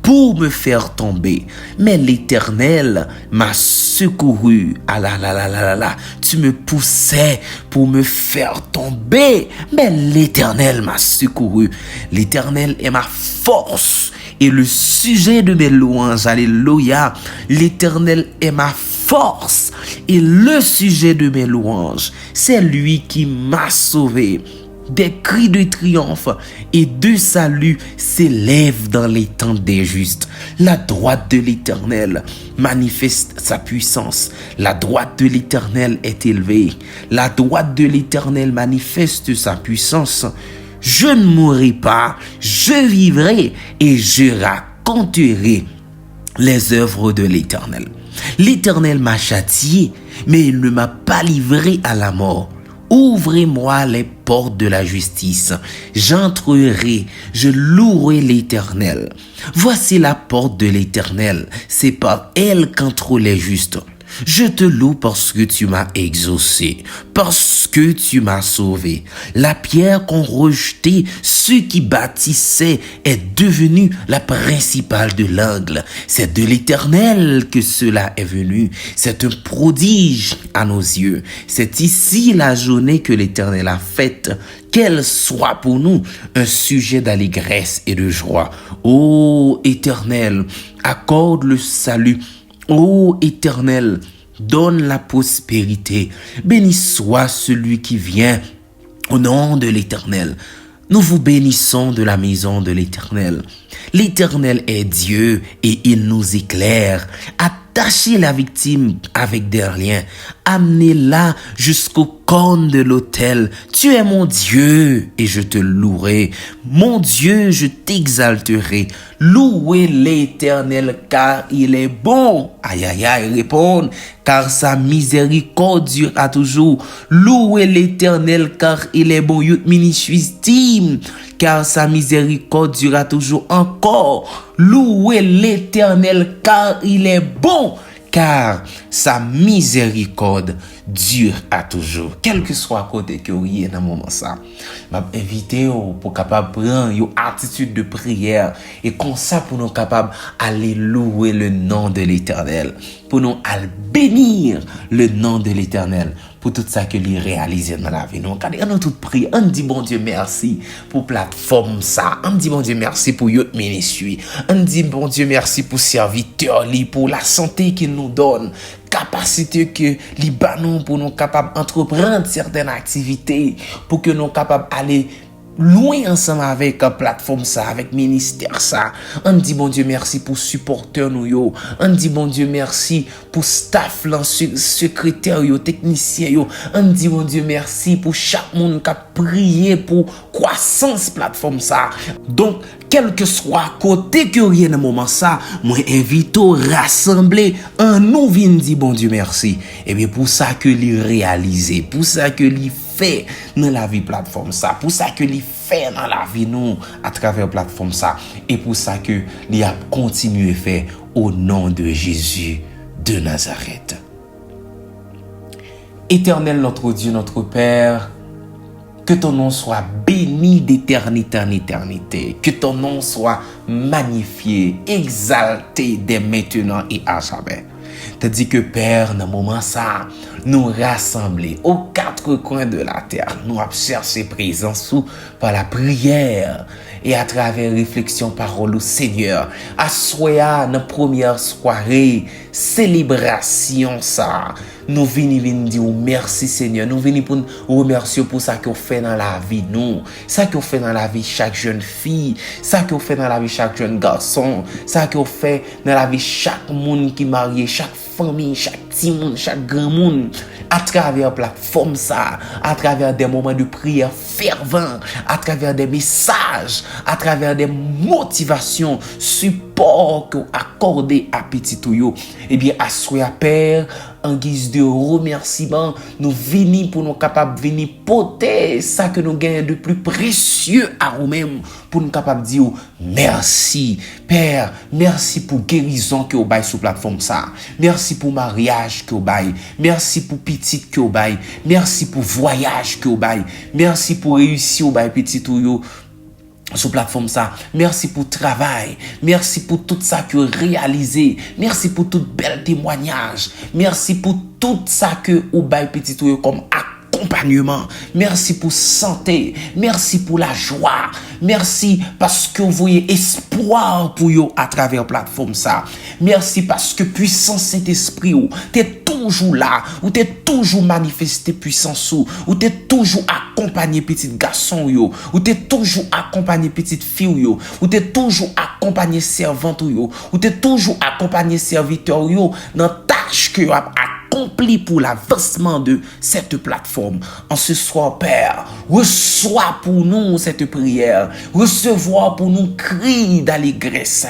pour me faire tomber. Mais l'Éternel m'a secouru. Ah là là là là là là. Tu me poussais pour me faire tomber. Mais l'Éternel m'a secouru. L'Éternel est ma force et le sujet de mes louanges. Alléluia. L'Éternel est ma force et le sujet de mes louanges. C'est lui qui m'a sauvé. Des cris de triomphe et de salut s'élèvent dans les tentes des justes. La droite de l'Éternel manifeste sa puissance. La droite de l'Éternel est élevée. La droite de l'Éternel manifeste sa puissance. Je ne mourrai pas, je vivrai et je raconterai les œuvres de l'Éternel. L'Éternel m'a châtié, mais il ne m'a pas livré à la mort. Ouvrez-moi les portes de la justice. J'entrerai, je louerai l'Éternel. Voici la porte de l'Éternel. C'est par elle qu'entrent les justes. Je te loue parce que tu m'as exaucé, parce que tu m'as sauvé. La pierre qu'ont rejetée ceux qui bâtissaient est devenue la principale de l'angle. C'est de l'Éternel que cela est venu. C'est un prodige à nos yeux. C'est ici la journée que l'Éternel a faite. Qu'elle soit pour nous un sujet d'allégresse et de joie. Ô Éternel, accorde le salut. Ô Éternel, donne la prospérité. Béni soit celui qui vient au nom de l'Éternel. Nous vous bénissons de la maison de l'Éternel. L'Éternel est Dieu et il nous éclaire. Attachez la victime avec des liens. Amenez-la jusqu'au corne de l'autel. Tu es mon Dieu et je te louerai. Mon Dieu, je t'exalterai. Louez l'Éternel car il est bon. Aïe aïe aïe, répondre car sa miséricorde durera toujours. Louez l'Éternel car il est bon. Yut ministre car sa miséricorde durera toujours encore. Louez l'Éternel car il est bon, car sa miséricorde dure à toujours. Quel que soit côté que vous êtes dans le moment ça, m'a invité pour capable prendre une attitude de prière et comme ça pour nous capable aller louer le nom de l'Éternel, pour nous aller bénir le nom de l'Éternel pour tout ça que lui réalisé dans la vie. Nous on tout prié, on dit bon Dieu merci pour plateforme ça, on dit bon Dieu merci pour votre ministère, on dit bon Dieu merci pour serviteur li, pour la santé qu'il nous donne, capacité que li ba nous pour nous capable entreprendre certaines activités, pour que nous capable aller loin ensemble avec la plateforme ça, avec ministère ça. On dit bon Dieu merci pour supporter nous yo. On dit bon Dieu merci pour staff là, secrétaire yo, technicien yo. On dit bon Dieu merci pour chaque monde qui a prié pour croissance plateforme ça. Donc quel que soit côté que rien dans moment ça, moi invite au rassembler en nous vinn dit bon Dieu merci. Et bien pour ça que li réaliser, pour ça que li fait dans la vie plateforme ça, pour ça que li fait dans la vie nous à travers plateforme ça, et pour ça que li a continué faire au nom de Jésus de Nazareth. Éternel notre Dieu, notre Père, que ton nom soit béni d'éternité en éternité. Que ton nom soit magnifié, exalté dès maintenant et à jamais. Tandis que Père, dans le moment ça, nous rassembler aux quatre coins de la terre. Nous avons cherché présence par la prière et à travers réflexion parole au Seigneur. Assoya dans première soirée, célébration ça. Nous venons dire merci Seigneur. Nous venons pour nous remercier pour ça qu'on fait dans la vie nous. Ça qu'on fait dans la vie chaque jeune fille. Ça qu'on fait dans la vie chaque jeune garçon. Ça qu'on fait dans la vie chaque monde qui est marié, chaque famille, chaque petit monde, chaque grand monde. À travers plateforme ça, à travers des moments de prière fervents, à travers des messages, à travers des motivations, support accordé à petit Touyo. Eh bien, assoya Père, en guise de remerciement, nous venons pour nous capables venir porter ça que nous gagnons de plus précieux à nous-mêmes, pour nous capables dire merci Père, merci pour guérison que vous baille sur plateforme ça, merci pour mariage que vous baille, merci pour petite que vous baille, merci pour voyage que vous baille, merci pour réussir au baille petit ou yo. sur plateforme ça. Merci pour travail. Merci pour tout ça que vous réalisé. Merci pour tout bel témoignage. Merci pour tout ça que vous bail petit tout comme accompagnement. Merci pour santé. Merci pour la joie. Merci parce que vous voyez espoir pour vous à travers plateforme ça. Merci parce que puissance Saint-Esprit ou t'es toujours là, ou t'es toujours manifesté puissance ou t'es toujours accompagné petit garçon yo, ou t'es toujours accompagné petite fille yo, ou t'es toujours accompagné servante yo, ou t'es toujours accompagné serviteur yo dans tâche que yo a accompli pour l'avancement de cette plateforme. En ce soir, Père, reçois pour nous cette prière, recevoir pour nous cri d'allégresse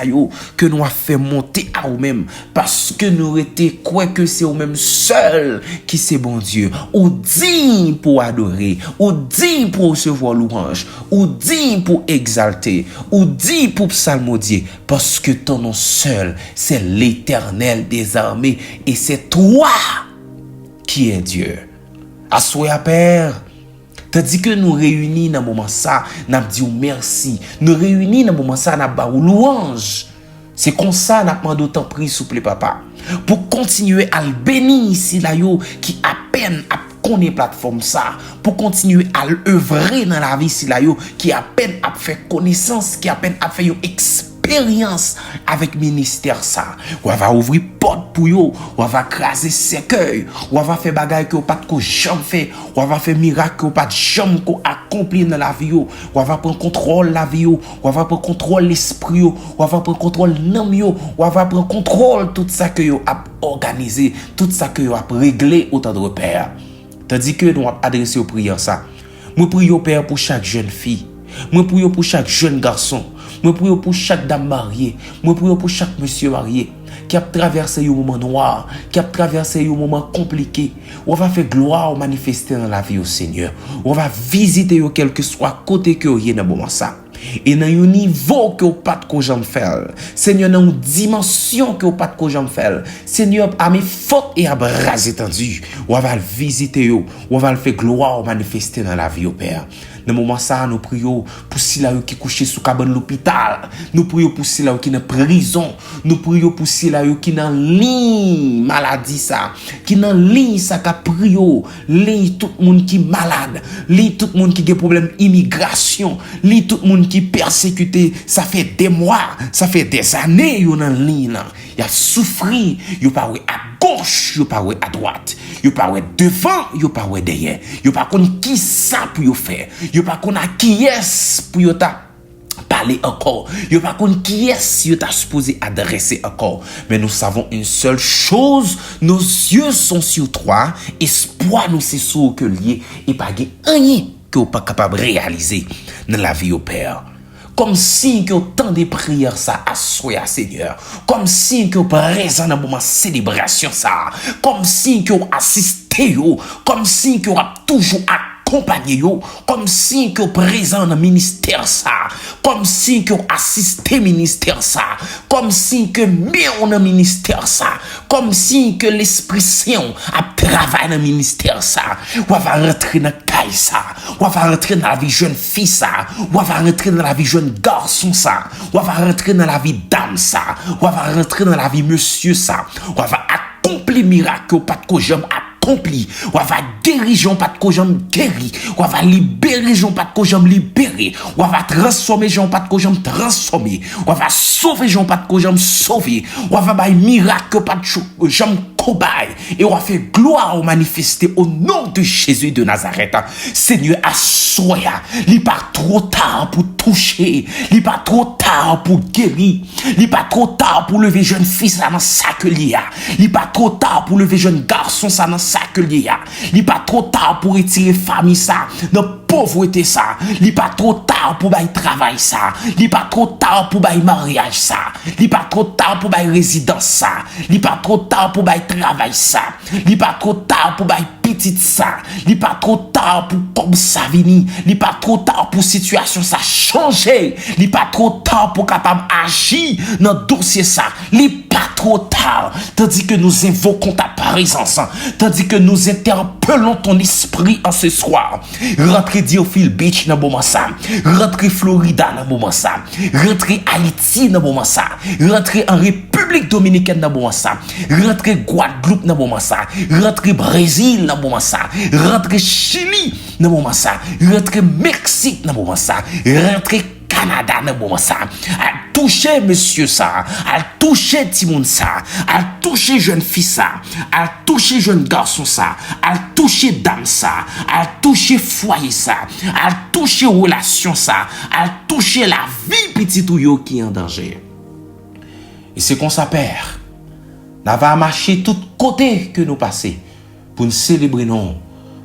que nous a fait monter à nous-mêmes, parce que nous étions quoi que c'est nous-mêmes seuls qui c'est bon Dieu, ou digne pour adorer, ou digne pour recevoir louange, ou digne pour exalter, ou digne pour psalmodier, parce que ton nom seul, c'est l'Éternel des armées, et c'est toi qui est Dieu. Assoya Père, tandis que nous réunis dans le moment ça, nous disons merci. Nous réunis dans le moment ça, nous disons louange. C'est comme ça nous demandons d'autant pris, s'il vous plaît, papa, pour continuer à le bénir ici là yo qui à peine à connaître plateforme ça, pour continuer à l'œuvrer dans la vie ici là yo qui à peine à faire connaissance, qui à peine à faire expérience avec ministère ça. On va ouvrir porte pour yo, on va craser cercueil, on va faire bagaille que pas de jamais fait, on va faire miracle que pas de jamais accompli dans la vie yo, on va prendre contrôle la vie yo, on va prendre contrôle l'esprit yo, on va prendre contrôle l'âme yo, on va prendre contrôle tout ça que yo a organisé, tout ça que yo a réglé autant de Père. Tandis que nous adresser aux prières ça. Moi prie au Père pour chaque jeune fille. Moi prie pour chaque jeune garçon. Moi prie pour chaque dame mariée. Moi prie pour chaque monsieur marié qui a traversé un moment noir, qui a traversé un moment compliqué. On va faire gloire manifester dans la vie au Seigneur. On va visiter quel que soit côté que vous êtes dans le moment ça. Et dans un niveau que vous pas de jamais faire. Seigneur, dans une dimension que vous pas de jamais faire. Seigneur, à mes fautes et à bras étendus, on va le visiter, on va le faire gloire manifester dans la vie au Père. Dans le moment ça, nous prions pour ceux qui couchent sous cabane l'hôpital. Nous prions pour ceux qui sont en prison. Nous prions pour ceux qui sont en ligne maladie ça. Qui sont en ligne ça qui prions. Ligne tout le monde qui est malade. Ligne tout le monde qui a des problèmes d'immigration. Ligne tout le monde qui est persécuté. Ça fait des mois, ça fait des années qu'ils sont en ligne. Ils ont souffert. Ils pas à gauche, ils pas à droite. Ils pas devant, ils pas derrière. Ils pas qui ça pour faire. Yo pas qu'on a qui est pour yo ta parler encore. Yo pas qu'on qui est yo ta supposé adresser encore. Mais nous savons une seule chose, nos yeux sont sur toi, espoir nous c'est sur que lié et pas rien que pas capable de réaliser dans la vie au Père. Comme si que autant de prières ça assoya Seigneur, comme si que présent dans moment célébration ça, comme si que assisté yo, comme si que toujours accompagné yo, comme si que présent dans ministère ça, comme si que assisté ministère ça, comme si que mieux dans ministère ça, comme si que l'Esprit Saint a travaillé dans ministère ça, ou va rentrer dans caille ça, ou va rentrer dans la vie jeune fille ça, ou va rentrer dans la vie jeune garçon ça, ou va rentrer dans la vie dame ça, ou va rentrer dans la vie monsieur ça, ou va accomplir miracle pas de jamais accompli, ou va guérir pas de jamais guéri, ou va libérer pas de jamais libéré, ou va transformer pas de jamais transformé, ou va sauver pas de jamais sauvé, ou va bailler miracle pas de jamais cobaye, et on va faire gloire au manifester au nom de Jésus de Nazareth. Seigneur, assoya, il pas trop tard pour toucher, il pas trop tard pour guérir, il pas trop tard pour lever jeune fils ça dans sac lié, il pas trop tard pour lever jeune garçon ça dans sac lié, il pas trop tard pour retirer famille ça dans pauvreté ça, il pas trop tard pour bailler travail ça, il pas trop tard pour bailler mariage ça, il pas trop tard pour bailler résidence ça, il pas trop tard pour bailler travail ça, il pas trop tard pour bailler petit ça, li pas trop tard pour comme ça venir, li pas trop tard pour situation ça changer, li pas trop tard pour capable agir dans dossier ça, li pas trop tard, tandis que nous invoquons ta présence, tandis que nous interpellons ton esprit en ce soir. Rentrez Deerfield Beach dans moment ça, rentrez Florida dans moment ça, rentrez Haïti dans moment ça, rentrez en République Dominicaine dans moment ça, rentrez Guadeloupe dans moment ça, rentrez Brésil dans moment ça, rentrez Chili dans moment ça, rentrez Mexique dans moment ça, rentrez Canada dans moment ça, à toucher monsieur ça, à toucher Timon ça, à toucher jeune fille ça, à toucher jeune garçon ça, à toucher dame ça, à toucher foyer ça, à toucher relation ça, à toucher la vie petit ou yo qui est en danger. Et c'est qu'on s'appère. Nous va marcher tout côté que nous passons pour nous célébrer non,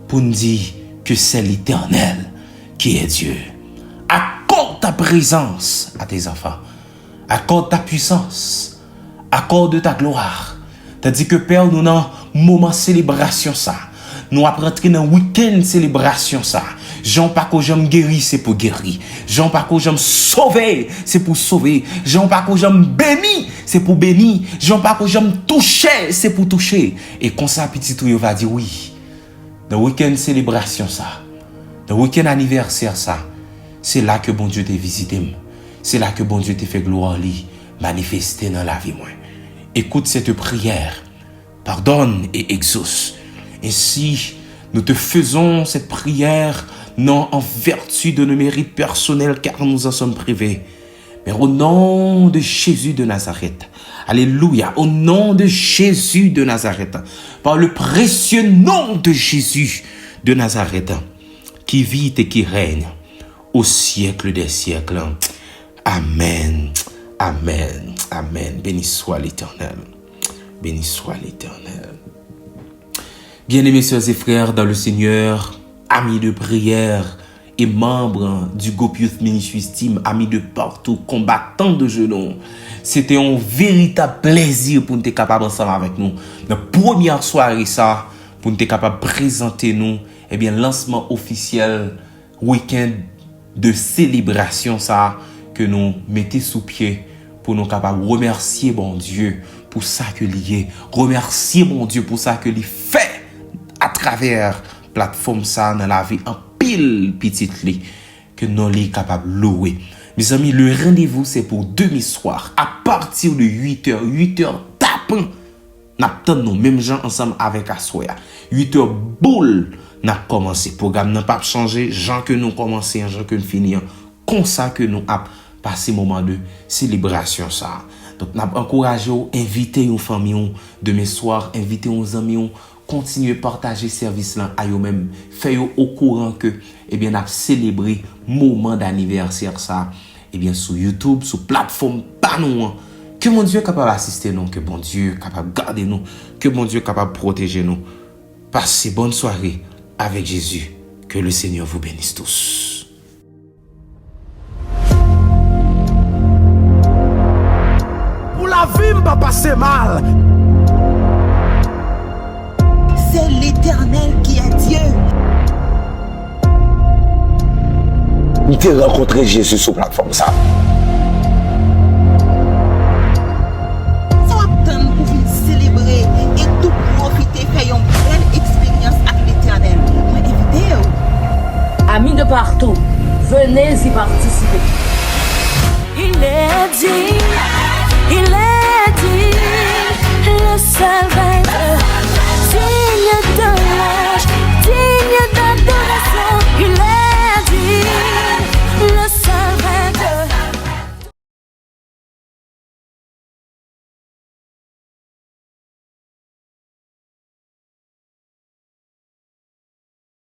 pour nous dire que c'est l'Éternel qui est Dieu. Accorde ta présence à tes enfants. Accorde ta puissance. Accorde ta gloire. Tandis que Père, nous dans moment célébration ça. Nous après rentrer dans week-end célébration ça. Jean pas que j'aime guérir, c'est pour guérir. Jean pas que j'aime sauver, c'est pour sauver. Jean pas que j'aime bénir, c'est pour bénir. Jean pas que j'aime toucher, c'est pour toucher. Et comme ça, petit tout, il va dire oui. Dans week-end célébration ça. Dans week-end anniversaire ça. C'est là que bon Dieu t'a visité. C'est là que bon Dieu t'a fait gloire lui manifester dans la vie moi. Écoute cette prière. Pardonne et exauce. Ainsi, nous te faisons cette prière non en vertu de nos mérites personnels car nous en sommes privés, mais au nom de Jésus de Nazareth. Alléluia. Au nom de Jésus de Nazareth. Par le précieux nom de Jésus de Nazareth qui vit et qui règne au siècle des siècles. Amen. Amen. Amen. Béni soit l'Éternel. Béni soit l'Éternel. Bien-aimés sœurs et frères dans le Seigneur, amis de prière et membres du Groupe Youth Ministries Team, amis de partout, combattants de genoux, c'était un véritable plaisir pour nous être capables ensemble avec nous. La première soirée ça, pour nous être capables de présenter nous, eh bien, lancement officiel, week-end de célébration ça, que nous mettons sous pied pour nous capables de remercier bon Dieu pour ça que lié, remercier bon Dieu pour ça que lui fait à travers plateforme ça dans la vie en pile petite li que nous sommes capables de louer. Mes amis, le rendez-vous c'est pour demain soir à partir de 8h tapant. N'attendons nous même gens ensemble avec Assoya. 8h boule n'a commencé. Programme n'a pas changé, gens que nous commençons, gens que nous finissons. Comme ça que nous avons passé moment de célébration ça. Donc n'a encouragé inviter une famille demain soir, inviter nos amis, continuer à partager service là à eux même, faire au courant que eh bien n'a célébrer moment d'anniversaire ça eh bien sur YouTube, sur plateforme pas nous. Que mon Dieu est capable d'assister nous, que bon Dieu est capable de garder nous, que bon Dieu est capable de protéger nous. Passez bonne soirée avec Jésus. Que le Seigneur vous bénisse tous. Pour la vie, m'a passé mal. C'est l'Éternel qui est Dieu. Nous t'ai rencontré Jésus sur la plateforme ça. Ça va attendre pour venir célébrer et tout profiter, faire une belle expérience avec l'Éternel. Moi, invitez-vous. Amis de partout, venez y participer. Il est dit, le Salvateur.